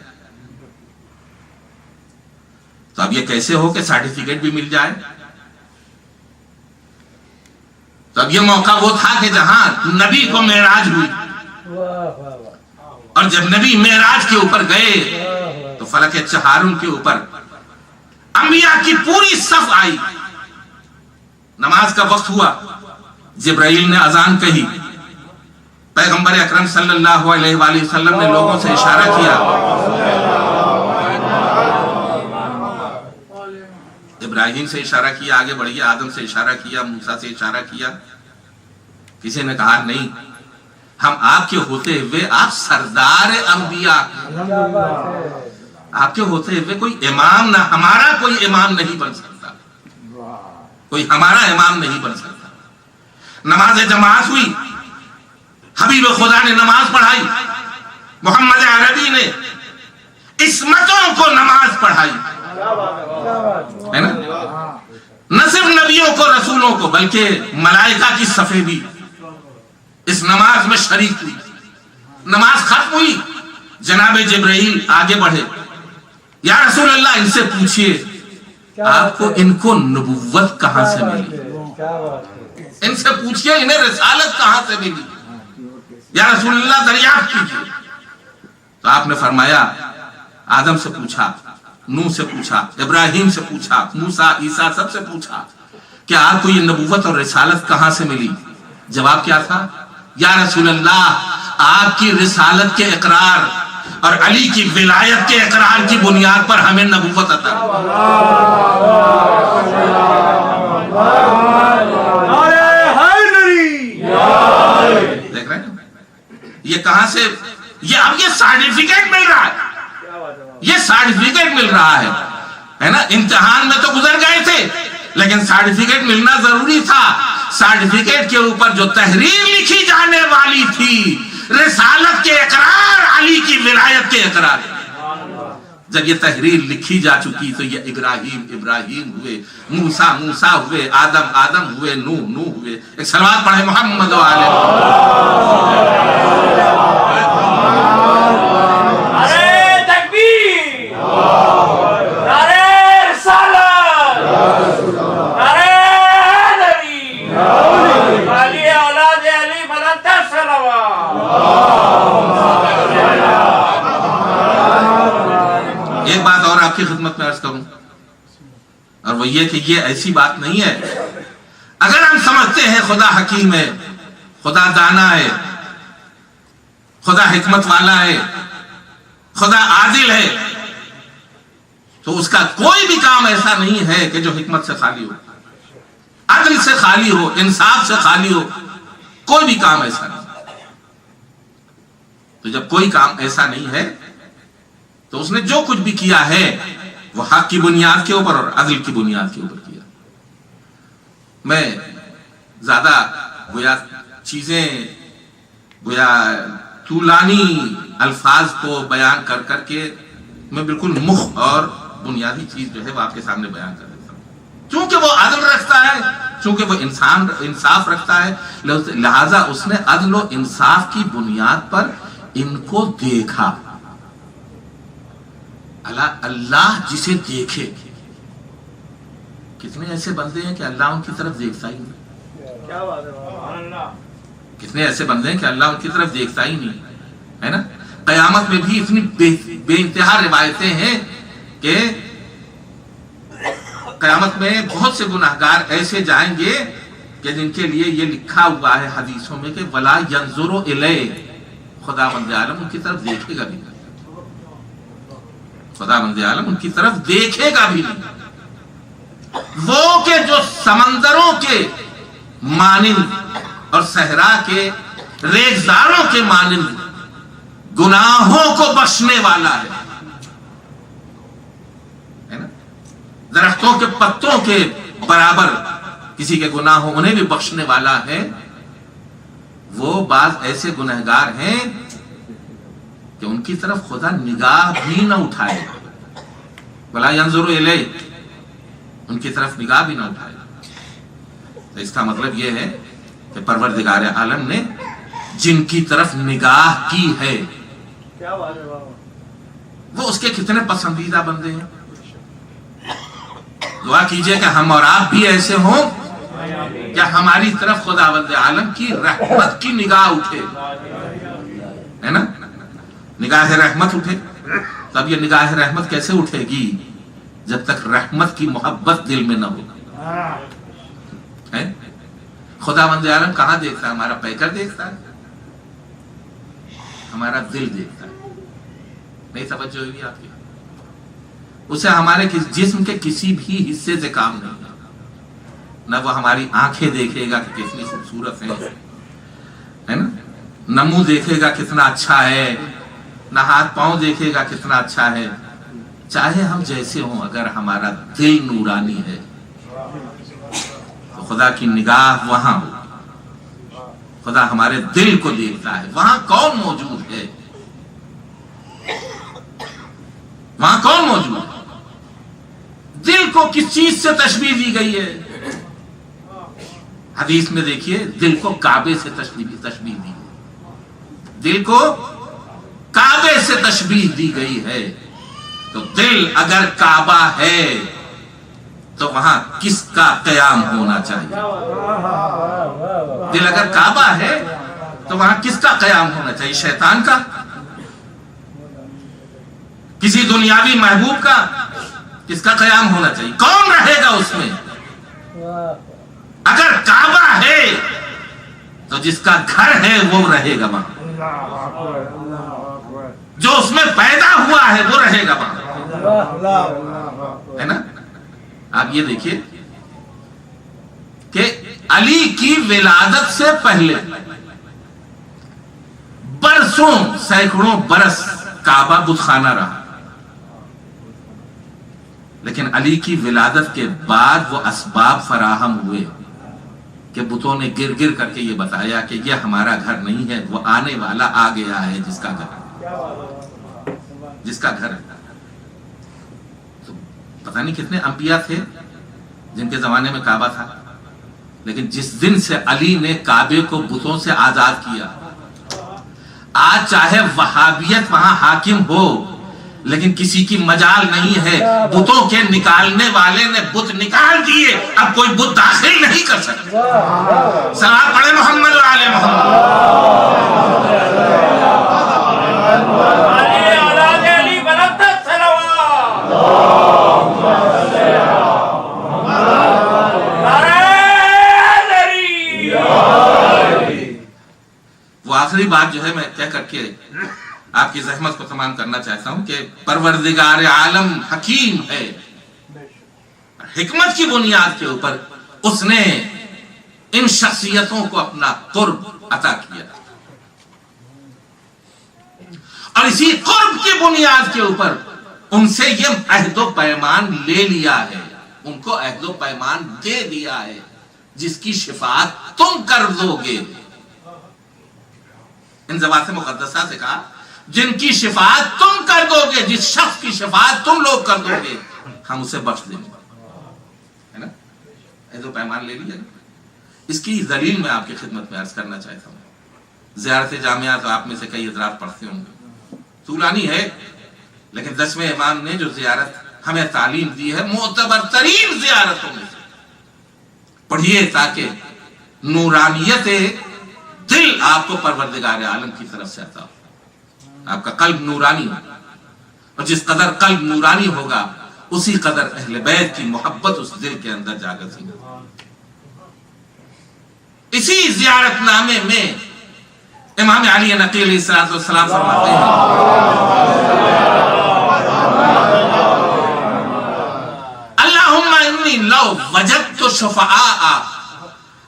تو اب یہ کیسے ہو کہ سرٹیفکیٹ بھی مل جائے؟ تو اب یہ موقع وہ تھا کہ جہاں نبی کو معراج ہوئی، اور جب نبی معراج کے اوپر گئے تو فلک چہارم کے اوپر انبیاء کی پوری صف آئی، نماز کا وقت ہوا، جبرائیل نے اذان کہی، پیغمبر اکرم صلی اللہ علیہ وآلہ وسلم نے لوگوں سے اشارہ کیا، ابراہیم سے اشارہ کیا، آگے بڑھیے، آدم سے اشارہ کیا، موسیٰ سے اشارہ کیا، کسی نے کہا نہیں، ہم آپ کے ہوتے ہوئے آپ سردار انبیاء، آپ کے ہوتے ہوئے کوئی امام نہ، ہمارا کوئی امام نہیں بن سکتا، کوئی ہمارا امام نہیں بن سکتا۔ نماز جماعت ہوئی، حبیب خدا نے نماز پڑھائی، محمد عربی نے عصمتوں کو نماز پڑھائی، ہے نا؟ نہ صرف نبیوں کو، رسولوں کو، بلکہ ملائکہ کی صفیں بھی اس نماز میں شریک ہوئی۔ نماز ختم ہوئی، جناب جبرائیل آگے بڑھے، یا رسول اللہ ان سے پوچھئے آپ کو ان کو نبوت کہاں سے ملی، ان سے پوچھئے انہیں رسالت کہاں سے ملی، یا رسول اللہ دریافت کیجئے۔ تو آپ نے فرمایا آدم سے پوچھا، نوح سے پوچھا، ابراہیم سے پوچھا، موسیٰ، عیسیٰ، سب سے پوچھا کہ آپ کو یہ نبوت اور رسالت کہاں سے ملی؟ جواب کیا تھا؟ یا رسول اللہ آپ کی رسالت کے اقرار اور علی کی ولایت کے اقرار کی بنیاد پر ہمیں نبوت عطا۔ دیکھ رہے ہیں یہ کہاں سے، یہ اب یہ سرٹیفکیٹ مل رہا ہے، یہ سرٹیفکیٹ مل رہا ہے نا؟ امتحان میں تو گزر گئے تھے لیکن سرٹیفکیٹ ملنا ضروری تھا۔ سرٹیفکیٹ کے اوپر جو تحریر لکھی جانے والی تھی، رسالت کے اقرار، علی کی ولایت کے اقرار، جب یہ تحریر لکھی جا چکی تو یہ ابراہیم ابراہیم ہوئے، موسیٰ موسیٰ ہوئے، آدم آدم ہوئے، نوح نوح ہوئے۔ ایک صلوات پڑھیں محمد و آلہ۔ نعرہ تکبیر، نعرہ رسالت، نعرہ حیدری، علی اولاد علی بلند صلوات۔ ایک بات اور آپ کی خدمت میں عرض کروں، اور وہ یہ کہ یہ ایسی بات نہیں ہے، اگر ہم سمجھتے ہیں خدا حکیم ہے، خدا دانا ہے، خدا حکمت والا ہے، خدا عادل ہے، تو اس کا کوئی بھی کام ایسا نہیں ہے کہ جو حکمت سے خالی ہو، عدل سے خالی ہو، انصاف سے خالی ہو، کوئی بھی کام ایسا نہیں۔ تو جب کوئی کام ایسا نہیں ہے تو اس نے جو کچھ بھی کیا ہے وہ حق کی بنیاد کے اوپر اور عدل کی بنیاد کے اوپر کیا۔ میں زیادہ گویا چیزیں، گویا طولانی الفاظ کو بیان کر کر کے میں بالکل مخ اور بنیادی چیز جو ہے وہ آپ کے سامنے بیان کر دیتا ہوں، چونکہ وہ عدل رکھتا ہے، چونکہ وہ انصاف رکھتا ہے، لہذا اس نے عدل و انصاف کی بنیاد پر ان کو دیکھا، اللہ جسے دیکھے. کتنے ایسے بندے ہیں کہ اللہ ان کی طرف دیکھتا ہی نہیں. کیا بات ہے. کتنے ایسے بندے ہیں کہ اللہ ان کی طرف دیکھتا ہی نہیں ہے نا. قیامت میں بھی اتنی بے انتہا روایتیں ہیں کہ قیامت میں بہت سے گناہگار ایسے جائیں گے کہ جن کے لیے یہ لکھا ہوا ہے حدیثوں میں کہ وَلَا يَنظُرُ إِلَيْهِ، خداوند عالم ان کی طرف دیکھے گا بھی نہیں. خداوند عالم ان کی طرف دیکھے گا بھی نہیں. وہ کہ جو سمندروں کے مانند اور صحرا کے ریگزاروں کے مانند گناہوں کو بخشنے والا ہے نا. درختوں کے پتوں کے برابر کسی کے گناہ ہو انہیں بھی بخشنے والا ہے. وہ بعض ایسے گنہگار ہیں کہ ان کی طرف خدا نگاہ بھی نہ اٹھائے. وَلَا يَنظُرُ إِلَيْهِ، ان کی طرف نگاہ بھی نہ اٹھائے. تو اس کا مطلب یہ ہے کہ پروردگار عالم نے جن کی طرف نگاہ کی ہے وہ اس کے کتنے پسندیدہ بندے ہیں. دعا کیجئے کہ ہم اور آپ بھی ایسے ہوں کہ ہماری طرف خداوند عالم کی رحمت کی نگاہ اٹھے ہے نا. نگاہ رحمت اٹھے. تب یہ نگاہ رحمت کیسے اٹھے گی؟ جب تک رحمت کی محبت دل میں نہ ہو. خداوند عالم کہاں دیکھتا ہے؟ ہمارا پیکر دیکھتا ہے، ہمارا دل دیکھتا ہے. نہیں توجہ ہوئی آپ کی؟ اسے ہمارے جسم کے کسی بھی حصے سے کام نہیں ہے. نہ وہ ہماری آنکھیں دیکھے گا کہ کتنی خوبصورت ہے نا، نہ منہ دیکھے گا کتنا اچھا ہے، نہ ہاتھ پاؤں دیکھے گا کتنا اچھا ہے. چاہے ہم جیسے ہوں، اگر ہمارا دل نورانی ہے تو خدا کی نگاہ وہاں ہو. خدا ہمارے دل کو دیکھتا ہے. وہاں کون موجود ہے؟ وہاں کون موجود ہے؟ دل کو کس چیز سے تشبیہ دی گئی ہے؟ حدیث میں دیکھیے دل کو کعبے سے تشبیہ دی. دل کو کعبے سے تشبیہ دی گئی ہے. تو دل اگر کعبہ ہے تو وہاں کس کا قیام ہونا چاہیے؟ دل اگر کعبہ ہے تو وہاں کس کا قیام ہونا چاہیے؟ شیطان کا؟ کسی دنیاوی محبوب کا؟ کس کا قیام ہونا چاہیے؟ کون رہے گا اس میں؟ اگر کعبہ ہے تو جس کا گھر ہے وہ رہے گا وہاں. جو اس میں پیدا ہوا ہے وہ رہے گا وہاں ہے نا. آپ یہ دیکھیے کہ علی کی ولادت سے پہلے برسوں سینکڑوں برس کعبہ بت خانہ رہا. لیکن علی کی ولادت کے بعد وہ اسباب فراہم ہوئے کہ بتوں نے گر گر کر کے یہ بتایا کہ یہ ہمارا گھر نہیں ہے، وہ آنے والا آ گیا ہے جس کا گھر ہے. تو پتہ نہیں کتنے انبیاء تھے جن کے زمانے میں کعبہ تھا، لیکن جس دن سے علی نے کعبے کو بتوں سے آزاد کیا، آج چاہے وہابیت وہاں حاکم ہو لیکن کسی کی مجال نہیں ہے. بتوں کے نکالنے والے نے بت نکال دیے، اب کوئی بت داخل نہیں کر سکتا. سلام پڑھے محمد و آل محمد. وہ آخری بات جو ہے میں کہہ کر کے آپ کی زحمت کو تمام کرنا چاہتا ہوں کہ پروردگار عالم حکیم ہے. حکمت کی بنیاد کے اوپر اس نے ان شخصیتوں کو اپنا قرب عطا کیا اور اسی قرب کی بنیاد کے اوپر ان سے یہ عہد و پیمان لے لیا ہے. ان کو عہد و پیمان دے دیا ہے جس کی شفاعت تم کر دو گے. ان ذوات مقدسہ سے کہا جن کی شفاعت تم کر دو گے، جس شخص کی شفاعت تم لوگ کر دو گے ہم اسے بخش دیں گے. ہے نا؟ عہد و پیمان لے لیا. اس کی دلیل میں آپ کی خدمت میں عرض کرنا چاہتا ہوں. زیارت جامعہ تو آپ میں سے کئی حضرات پڑھتے ہوں گے، طولانی ہے لیکن 10ویں امام نے جو زیارت ہمیں تعلیم دی ہے معتبر ترین زیارتوں میں سے پڑھیے تاکہ نورانیت دل آپ کو پروردگار عالم کی طرف سے عطا ہو، آپ کا قلب نورانی ہو، اور جس قدر قلب نورانی ہوگا اسی قدر اہل بیت کی محبت اس دل کے اندر جاگت ہوگی۔ اسی زیارت نامے میں امام علی نقی علیہ السلام فرماتے ہیں اللہم انی لو وجدت شفعاء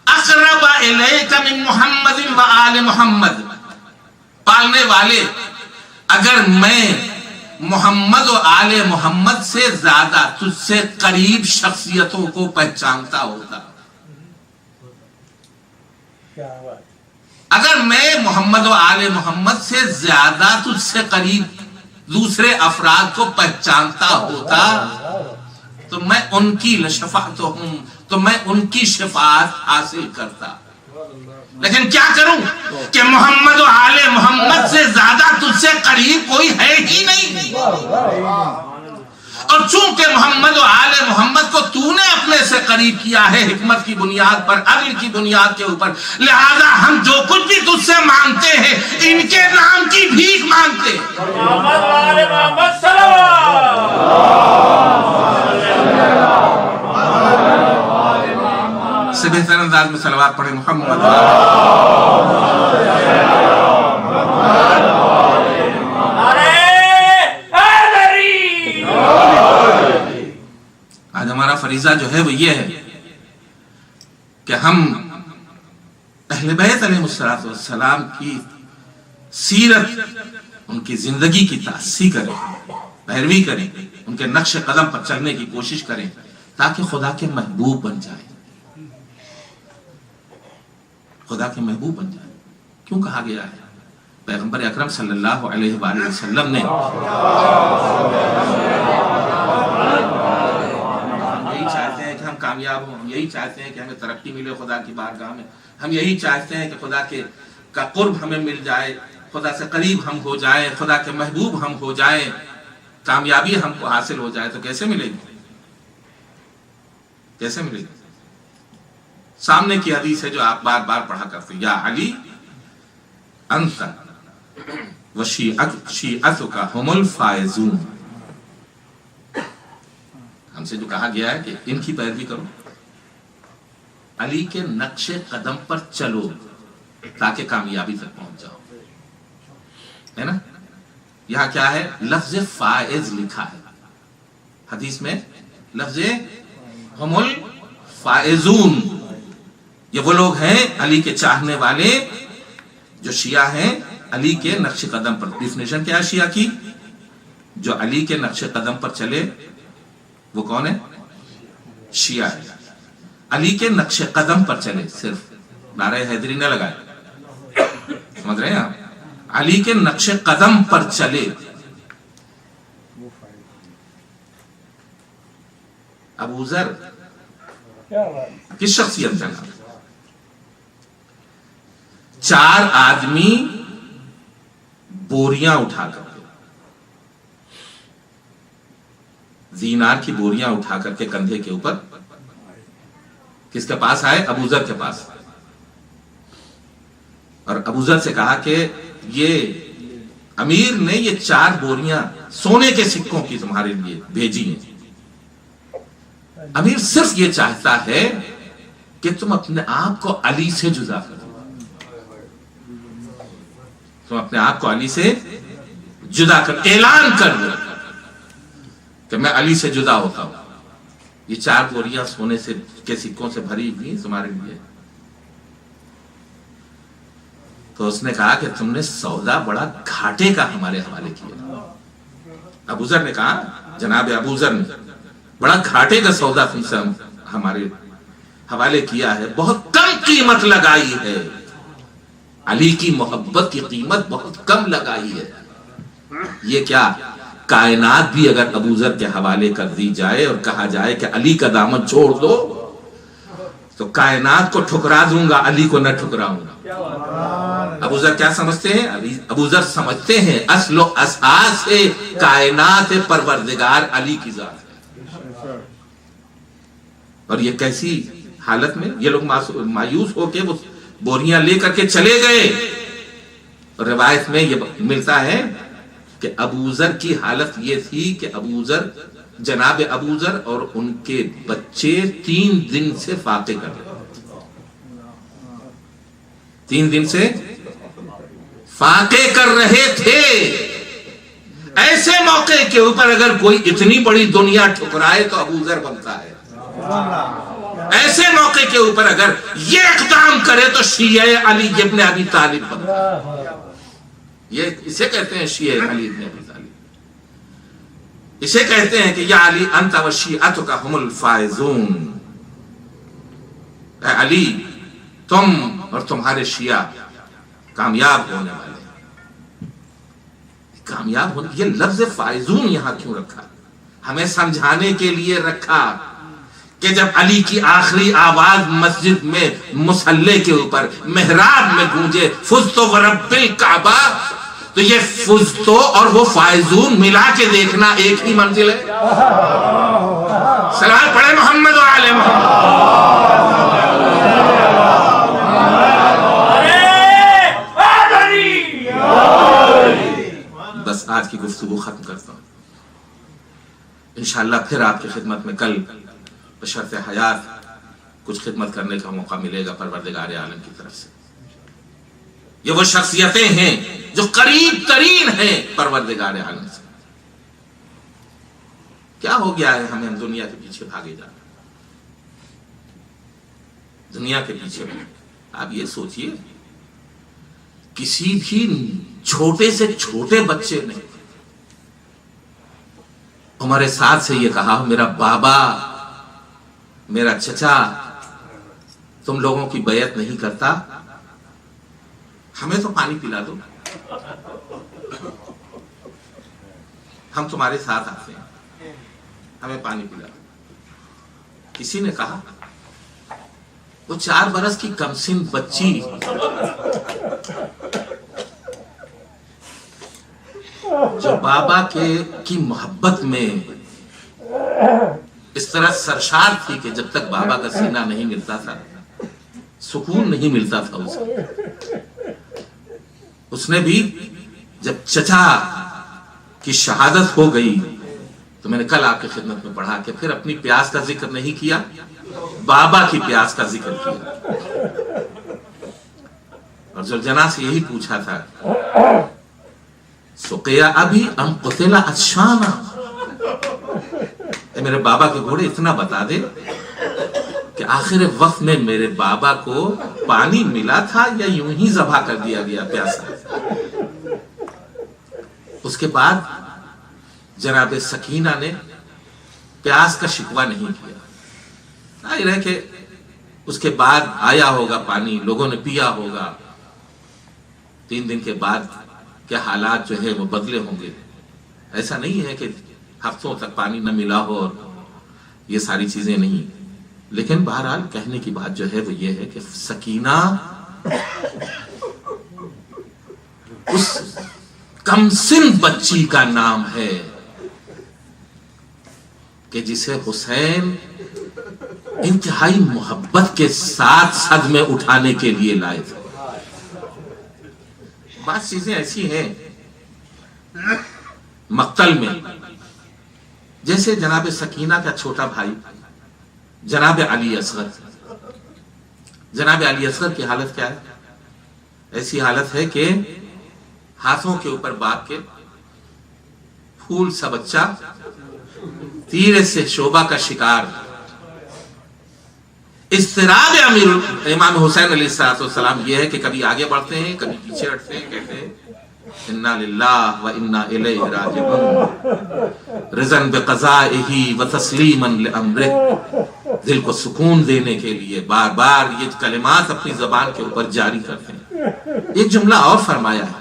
اقرب الیک من محمد و آل محمد، پالنے والے اگر میں محمد و آل محمد سے زیادہ تجھ سے قریب شخصیتوں کو پہچانتا ہوتا، اگر میں محمد و آل محمد سے زیادہ تجھ سے قریب دوسرے افراد کو پہچانتا ہوتا تو میں ان کی لشفاعت ہوں، تو میں ان کی شفاعت حاصل کرتا، لیکن کیا کروں کہ محمد و آل محمد سے زیادہ تجھ سے قریب کوئی ہے ہی نہیں، اور چونکہ محمد و آل محمد کو تو نے اپنے سے قریب کیا ہے حکمت کی بنیاد پر، عدل کی بنیاد کے اوپر، لہذا ہم جو کچھ بھی تجھ سے مانگتے ہیں ان کے نام کی بھیک مانگتے ہیں۔ محمد و آل محمد صلوات۔ سے بہتر انداز میں صلوات پڑھیں محمد و آج ہمارا فریضہ جو ہے وہ یہ ہے کہ ہم اہل بیت علیہ السلام کی سیرت، ان کی زندگی کی تأسی کریں، پیروی کریں، ان کے نقش قدم پر چلنے کی کوشش کریں تاکہ خدا کے محبوب بن جائیں، خدا کے محبوب بن جائیں۔ کیوں کہا گیا ہے؟ پیغمبر اکرم صلی اللہ علیہ وآلہ وسلم نے یہی چاہتے ہیں کہ ہم کامیاب ہوں، ہم یہی چاہتے ہیں کہ ہمیں ترقی ملے خدا کی بارگاہ میں، ہم یہی چاہتے ہیں کہ خدا کا قرب ہمیں مل جائے، خدا سے قریب ہم ہو جائیں، خدا کے محبوب ہم ہو جائیں، کامیابی ہم کو حاصل ہو جائے۔ تو کیسے ملے گی؟ کیسے ملے گی؟ سامنے کی حدیث ہے جو آپ بار بار پڑھا کرتے ہیں، یا علی انت وشیعتک هم الفائزون، ہم سے جو کہا گیا ہے کہ ان کی پیروی کرو، علی کے نقش قدم پر چلو تاکہ کامیابی تک پہنچ جاؤ، ہے نا؟ یہاں کیا ہے؟ لفظ فائز لکھا ہے، حدیث میں لفظ هم الفائزون، یہ وہ لوگ ہیں علی کے چاہنے والے جو شیعہ ہیں علی کے نقش قدم پر۔ ڈیفینیشن کیا ہے شیعہ کی؟ جو علی کے نقش قدم پر چلے وہ کون ہے؟ شیعہ ہے۔ علی کے نقش قدم پر چلے، صرف نعرہ حیدری نہ لگائے، سمجھ رہے ہیں آپ؟ علی کے نقش قدم پر چلے۔ ابو ذر کس شخصیت کا نام؟ 4 آدمی بوریاں اٹھا کر کے، دینار کی بوریاں اٹھا کر کے کندھے کے اوپر کس کے پاس آئے؟ ابو ذر کے پاس، اور ابو ذر سے کہا کہ یہ امیر نے یہ 4 بوریاں سونے کے سکوں کی تمہارے لیے بھیجی ہیں، امیر صرف یہ چاہتا ہے کہ تم اپنے آپ کو علی سے جدا کر دو، تم اپنے آپ کو علی سے جدا کر اعلان کر دو کہ میں علی سے جدا ہوتا ہوں، یہ 4 بوریاں سونے سے کے سکوں سے بھری ہوئی تمہارے لیے۔ تو اس نے کہا کہ تم نے سودا بڑا گھاٹے کا ہمارے حوالے کیا۔ ابو ذر نے کہا، جناب ابو ذر نے بڑا گھاٹے کا سودا تم سے ہمارے حوالے کیا ہے، بہت کم قیمت لگائی ہے، علی کی محبت کی قیمت بہت کم لگائی ہے۔ یہ کیا کائنات بھی اگر ابو ذر کے حوالے کر دی جائے اور کہا جائے کہ علی کا دامن چھوڑ دو تو کائنات کو ٹھکرا دوں گا، علی کو نہ ٹھکراؤں گا۔ ابو ذر کیا سمجھتے ہیں؟ ابو ذر سمجھتے ہیں اصل و اساس کائنات پروردگار علی کی ذات ہے۔ اور یہ کیسی حالت میں یہ لوگ مایوس ہو کے وہ بوریاں لے کر کے چلے گئے۔ اور روایت میں یہ ملتا ہے کہ ابو ذر کی حالت یہ تھی کہ جناب ابو ذر اور ان کے بچے 3 دن سے فاقے کر رہے تھے، 3 دن سے فاقے کر رہے تھے۔ ایسے موقع کے اوپر اگر کوئی اتنی بڑی دنیا ٹھکرائے تو ابو ذر بنتا ہے، ایسے موقع کے اوپر اگر یہ اقدام کرے تو شیعہ علی ابن ابی طالب بنتا ہے۔ یہ اسے کہتے ہیں شیعہ علی ابن ابی طالب، اسے کہتے ہیں کہ یا علی انت و شیعتک هم الفائزون، اے علی تم اور تمہارے شیعہ کامیاب ہونے والے ہیں۔ کامیاب ہونے، یہ لفظ فائزون یہاں کیوں رکھا؟ ہمیں سمجھانے کے لیے رکھا کہ جب علی کی آخری آواز مسجد میں مصلی کے اوپر محراب میں گونجے فزت ورب الکعبہ، تو یہ فزتو اور وہ فائزون ملا کے دیکھنا ایک ہی منزل ہے۔ سلام پڑھے محمد و آل محمد۔ بس آج کی گفتگو ختم کرتا ہوں، انشاءاللہ پھر آپ کی خدمت میں کل بشرط حیات کچھ خدمت کرنے کا موقع ملے گا پروردگار عالم کی طرف سے۔ یہ وہ شخصیتیں ہیں جو قریب ترین ہیں پروردگار عالم سے۔ کیا ہو گیا ہے ہمیں دنیا کے پیچھے بھاگے جانا، دنیا کے پیچھے آپ یہ سوچئے کسی بھی چھوٹے سے چھوٹے بچے نے ہمارے ساتھ سے یہ کہا میرا بابا میرا چچا تم لوگوں کی بیعت نہیں کرتا، ہمیں تو پانی پلا دو، ہم تمہارے ساتھ آتے ہیں، ہمیں پانی پلا دو۔ کسی نے کہا وہ 4 برس کی کمسن بچی جو بابا کی محبت میں اس طرح سرشار تھی کہ جب تک بابا کا سینہ نہیں ملتا تھا سکون نہیں ملتا تھا اس نے بھی جب چچا کی شہادت ہو گئی تو میں نے کل آپ کی خدمت میں پڑھا کہ پھر اپنی پیاس کا ذکر نہیں کیا، بابا کی پیاس کا ذکر کیا۔ اور زلجنا سے یہی پوچھا تھا سقیا ابھی ام قتل عطشانا، اے میرے بابا کے گھوڑے اتنا بتا دے کہ آخر وقت میں میرے بابا کو پانی ملا تھا یا یوں ہی ذبح کر دیا گیا پیاسا۔ اس کے بعد جناب سکینہ نے پیاس کا شکوہ نہیں کیا، ظاہر ہے کہ اس کے بعد آیا ہوگا پانی، لوگوں نے پیا ہوگا، 3 دن کے بعد کیا حالات جو ہے وہ بدلے ہوں گے۔ ایسا نہیں ہے کہ ہفتوں تک پانی نہ ملا ہو اور یہ ساری چیزیں نہیں، لیکن بہرحال کہنے کی بات جو ہے وہ یہ ہے کہ سکینہ اس کمسن بچی کا نام ہے کہ جسے حسین انتہائی محبت کے ساتھ صد میں اٹھانے کے لیے لائے تھے۔ بعض چیزیں ایسی ہیں مقتل میں، جیسے جناب سکینہ کا چھوٹا بھائی جناب علی اصغر، جناب علی اصغر کی حالت کیا ہے؟ ایسی حالت ہے کہ ہاتھوں کے اوپر باپ کے پھول سا بچہ تیر سے شعبہ کا شکار، اضطراب امام حسین علیہ السلام یہ ہے کہ کبھی آگے بڑھتے ہیں کبھی پیچھے ہٹتے ہیں، کہتے ہیں انا للہ و انا الیہ راجعون، رضا بقضائہ و تسلیما لامرہ، دل کو سکون دینے کے لیے بار بار یہ کلمات اپنی زبان کے اوپر جاری کرتے ہیں۔ ایک جملہ اور فرمایا ہے،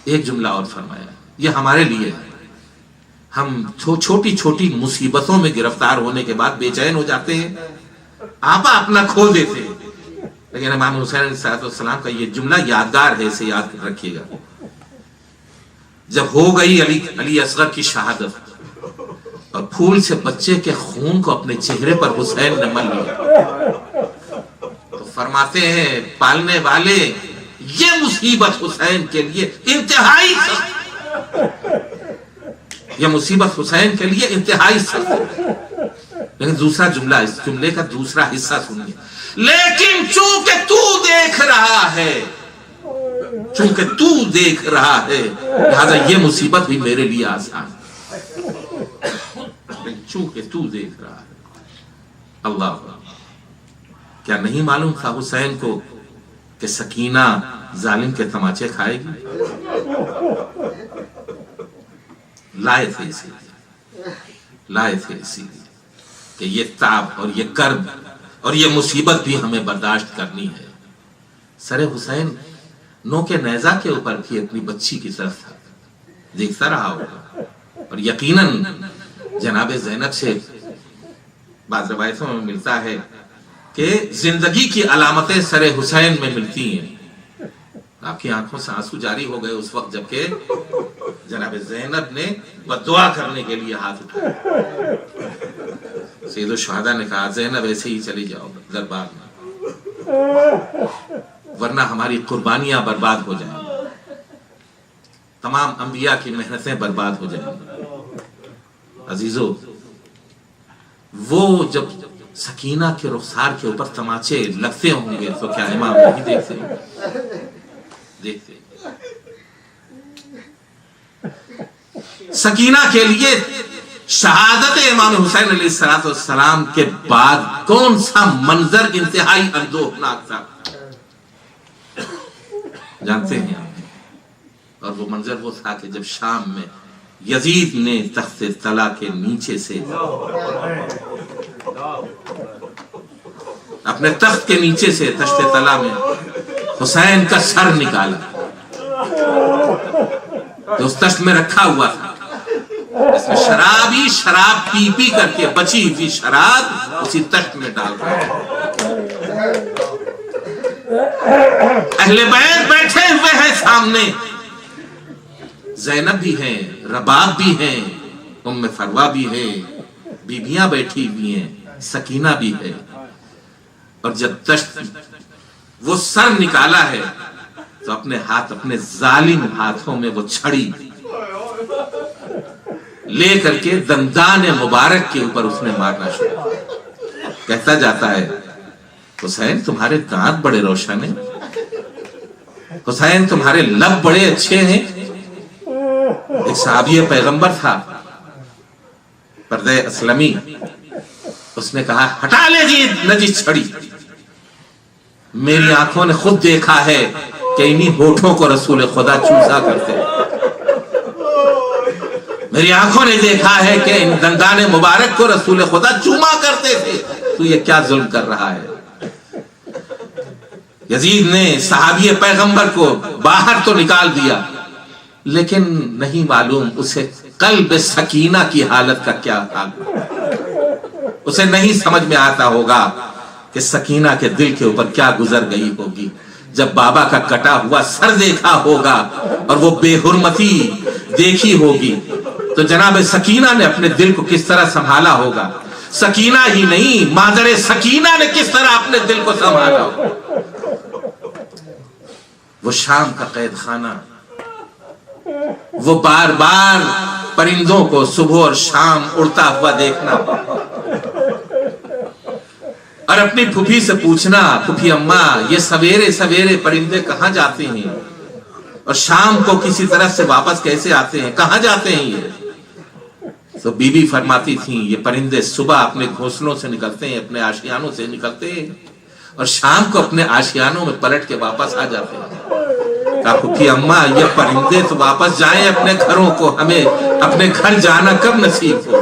ایک جملہ اور فرمایا ہے، یہ ہمارے لیے ہے۔ ہم چھوٹی چھوٹی مصیبتوں میں گرفتار ہونے کے بعد بے چین ہو جاتے ہیں، آپا اپنا کھو دیتے. لیکن امام حسین علیہ السلام کا یہ جملہ یادگار ہے، اسے یاد رکھیے گا. جب ہو گئی علی اصغر کی شہادت اور پھول سے بچے کے خون کو اپنے چہرے پر حسین نے مل لیا، تو فرماتے ہیں پالنے والے یہ مصیبت حسین کے لیے انتہائی سخت، یہ مصیبت حسین کے لیے انتہائی سخت. لیکن دوسرا جملہ، اس جملے کا دوسرا حصہ سنیے. لیکن چونکہ تو دیکھ رہا ہے، چونکہ تو دیکھ رہا ہے، لہذا یہ مصیبت بھی میرے لیے آسان ہے. چونکہ تو دیکھ رہا ہے. اللہ، کیا نہیں معلوم تھا حسین کو کہ سکینہ ظالم کے تماچے کھائے گی؟ لائے تھے اسی لیے، لائے تھے اسی لیے کہ یہ تعب اور یہ کرب اور یہ مصیبت بھی ہمیں برداشت کرنی ہے. سر حسین نو کے نیزہ کے اوپر بھی اپنی بچی کی طرف تھا، دیکھتا رہا ہوگا. اور یقیناً جناب زینب سے بعض روایتوں میں ملتا ہے کہ زندگی کی علامتیں سر حسین میں ملتی ہیں. آپ کی آنکھوں سے آنسو جاری ہو گئے اس وقت جبکہ جناب زینب نے بددعا کرنے کے لیے ہاتھ اٹھایا. سید الشہداء نے کہا زینب ایسے ہی چلی جاؤ دربار میں، ورنہ ہماری قربانیاں برباد ہو جائیں گی، تمام انبیاء کی محنتیں برباد ہو جائیں گی. عزیزو، وہ جب سکینہ کے رخسار کے اوپر تماچے لگتے ہوں گے تو کیا امام نہیں دیکھتے ہوں گے؟ دیکھتے. سکینہ کے لیے شہادت امام حسین علیہ السلام کے بعد کون سا منظر انتہائی اندوہناک تھا جانتے ہیں آپ؟ اور وہ منظر وہ تھا کہ جب شام میں یزید نے تخت طلا کے نیچے سے اپنے تخت کے نیچے سے تخت طلا میں حسین کا سر نکالا تو اس تخت میں رکھا ہوا تھا. اس میں شرابی شراب پی پی کر کے بچی ہوئی شراب اسی تخت میں ڈال رہا. اہل بیت بیٹھے ہوئے ہیں سامنے، زینب بھی ہیں، رباب بھی ہیں، ام فروا بھی ہے، بیبیاں بیٹھی ہوئی ہیں، سکینہ بھی ہے. اور جب تشت وہ سر نکالا ہے تو اپنے ہاتھ، اپنے ظالم ہاتھوں میں وہ چھڑی لے کر کے دندان مبارک کے اوپر اس نے مارنا شروع. کہتا جاتا ہے حسین تمہارے دانت بڑے روشن ہیں، حسین تمہارے لب بڑے اچھے ہیں. ایک صحابی پیغمبر تھا پردہ اسلمی، اس نے کہا ہٹا لے جی نجی چھڑی، میری آنکھوں نے خود دیکھا ہے کہ انہی ہونٹوں کو رسول خدا چوسا کرتے، میری آنکھوں نے دیکھا ہے کہ ان دندان مبارک کو رسول خدا چوما کرتے تھے، تو یہ کیا ظلم کر رہا ہے. یزید نے صحابی پیغمبر کو باہر تو نکال دیا لیکن نہیں معلوم اسے قلب سکینہ کی حالت کا کیا حال. اسے نہیں سمجھ میں آتا ہوگا کہ سکینہ کے دل کے اوپر کیا گزر گئی ہوگی جب بابا کا کٹا ہوا سر دیکھا ہوگا اور وہ بے حرمتی دیکھی ہوگی تو جناب سکینہ نے اپنے دل کو کس طرح سنبھالا ہوگا. سکینہ ہی نہیں، مادر سکینہ نے کس طرح اپنے دل کو سنبھالا ہوگا. وہ شام کا قید خانہ، وہ بار بار پرندوں کو صبح اور شام اڑتا ہوا دیکھنا اور اپنی پھوپھی سے پوچھنا پھوپھی اماں یہ سویرے سویرے پرندے کہاں جاتے ہیں اور شام کو کسی طرح سے واپس کیسے آتے ہیں، کہاں جاتے ہیں یہ؟ تو بی بی فرماتی تھیں یہ پرندے صبح اپنے گھونسلوں سے نکلتے ہیں، اپنے آشیانوں سے نکلتے ہیں اور شام کو اپنے آشیانوں میں پلٹ کے واپس آ جاتے ہیں. کہا پھوپھی اماں یہ پرندے تو واپس جائیں اپنے گھروں کو، ہمیں اپنے گھر جانا کب نصیب ہو،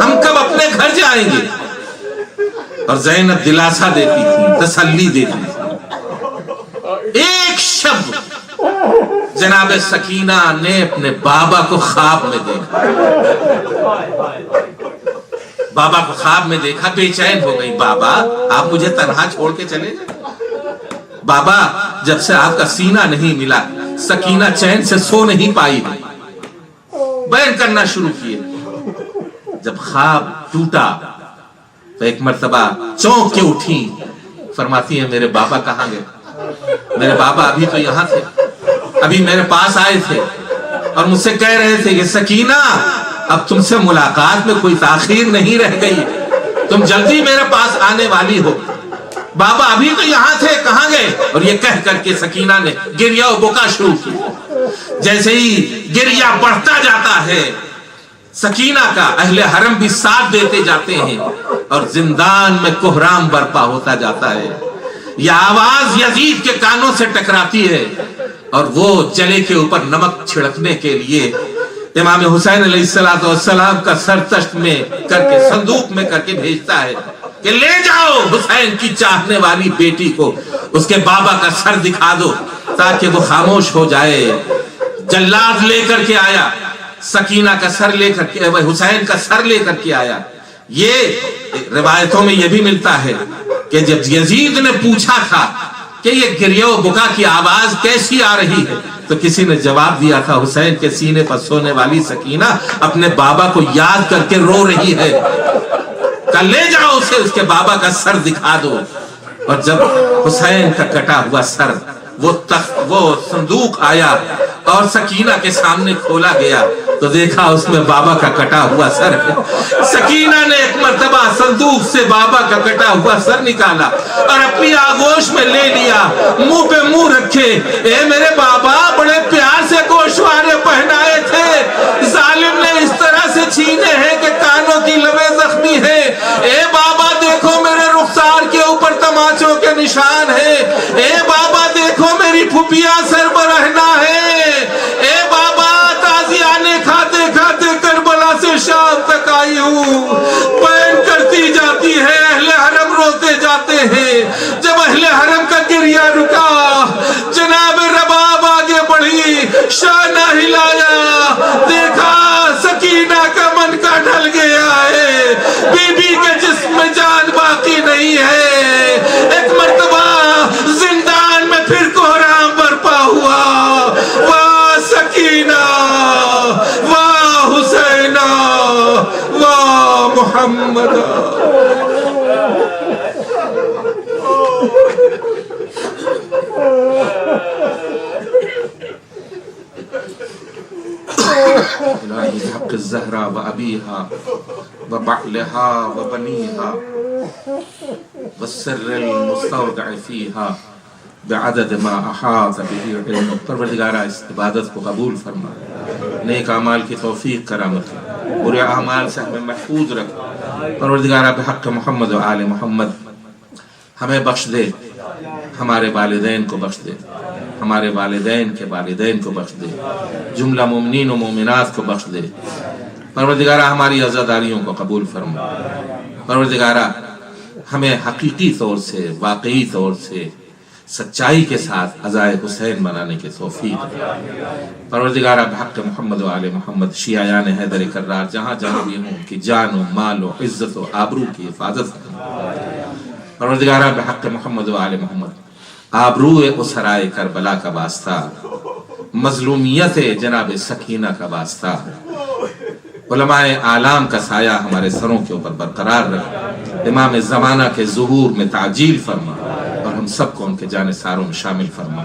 ہم کب اپنے گھر جائیں گے؟ اور زینب دلاسا دیتی تھی، تسلی دیتی تھی. ایک شب جناب سکینہ نے اپنے بابا کو خواب میں دیکھا. بابا کو خواب میں دیکھا، بے چین ہو گئی، بابا آپ مجھے تنہا چھوڑ کے چلے جائیں؟ بابا جب سے آپ کا سینہ نہیں ملا سکینہ چین سے سو نہیں پائی ہے۔ بیان کرنا شروع کیے۔ جب خواب ٹوٹا تو ایک مرتبہ چونک کے اٹھی، فرماتی ہیں میرے بابا کہاں گئے؟ میرے بابا ابھی تو یہاں تھے، ابھی میرے پاس آئے تھے اور مجھ سے کہہ رہے تھے کہ سکینہ اب تم سے ملاقات میں کوئی تاخیر نہیں رہ گئی، تم جلدی میرے پاس آنے والی ہو۔ بابا ابھی تو یہاں تھے، کہاں گئے؟ اور یہ کہہ کر کے سکینہ نے گریہ و بکا شروع کی۔ جیسے ہی گریہ بڑھتا جاتا ہے سکینہ کا اہل حرم بھی ساتھ دیتے جاتے ہیں اور زندان میں کوہرام برپا ہوتا جاتا ہے۔ یہ آواز یزید کے کانوں سے ٹکراتی ہے اور وہ جلے کے اوپر نمک چھڑکنے کے لیے امام حسین علیہ السلام کا سر تشت میں کر کے صندوق میں کر کے بھیجتا ہے کہ لے جاؤ حسین کی چاہنے والی بیٹی کو، اس کے بابا کا سر دکھا دو تاکہ وہ خاموش ہو جائے۔ جلاد لے کر کے آیا، سکینہ کا سر لے کر کے، حسین کا سر لے کر کے آیا۔ یہ روایتوں میں یہ بھی ملتا ہے کہ جب یزید نے پوچھا تھا کہ یہ گریہ و بکا کی آواز کیسی آ رہی ہے تو کسی نے جواب دیا تھا حسین کے سینے پر سونے والی سکینہ اپنے بابا کو یاد کر کے رو رہی ہے، کہ لے جاؤ اسے، اس کے بابا کا سر دکھا دو۔ اور جب حسین کا کٹا ہوا سر وہ صندوق آیا اور سکینہ کے سامنے کھولا گیا تو دیکھا اس میں بابا کا کٹا ہوا سر ہے۔ سکینہ نے ایک مرتبہ صندوق سے بابا کا کٹا ہوا سر نکالا اور اپنی آغوش میں لے لیا، منہ پہ منہ رکھے، اے میرے بابا بڑے پیار سے گوشوارے پہنائے تھے، ظالم نے اس طرح سے چھینے ہیں کہ کانوں کی لبیں زخمی ہیں۔ اے بابا دیکھو میرے رخسار کے اوپر تماچوں کے نشان ہیں، اے بابا دیکھو میری پھپھیاں سر برہنہ ہے، اے بابا تازیانے کھاتے کھاتے کربلا سے شام تک آئی ہوں۔ پین کرتی جاتی ہے، اہل حرم روتے جاتے ہیں۔ جب اہل حرم کا گریہ رکا، جناب رباب آگے بڑھی، شانہ ہلایا، دیکھا سکینہ کا من کا ڈھل گیا ہے، بی بی کے جسم میں جان باقی نہیں ہے۔ ایک مرتبہ زندان میں پھر کوہرام برپا ہوا، واہ سکینہ، واہ حسینہ، واہ محمد۔ الہی بحق الزہرا و ابیہا و بعلہا و بنیہا والسر المستودع فیہا بعدد ما احاط به علم۔ پروردگارہ اس عبادت کو قبول فرما، نیک اعمال کی توفیق کرامت، برے اعمال سے ہمیں محفوظ رکھ۔ پروردگارہ بحق محمد و آل محمد ہمیں بخش دے، ہمارے والدین کو بخش دے، ہمارے والدین کے والدین کو بخش دے، جملہ مومنین و مومنات کو بخش دے۔ پروردگارہ ہماری عزاداریوں کو قبول فرما۔ پروردگارہ ہمیں حقیقی طور سے، واقعی طور سے، سچائی کے ساتھ عزائے حسین منانے کے توفیق دے۔ پروردگارہ بحق محمد و آل محمد شیعیان حیدر کرار جہاں جہاں بھی ہوں ان کی جان و مال و عزت و آبرو کی حفاظت کرنا۔ پروردگارہ بحق محمد و آل محمد آبرو اسرائے کربلا کا واسطہ، مظلومیت جناب سکینہ کا واسطہ، علماء اعلام کا سایہ ہمارے سروں کے اوپر برقرار رکھ، امام زمانہ کے ظہور میں تعجیل فرما اور ہم سب کو ان کے جانثاروں میں شامل فرما۔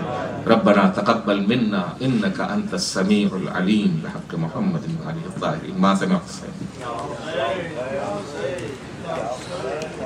ربنا تقبل منا انک انت السمیع العلیم بحق محمد و آلہ الطاہرین۔ ما سمع حسین۔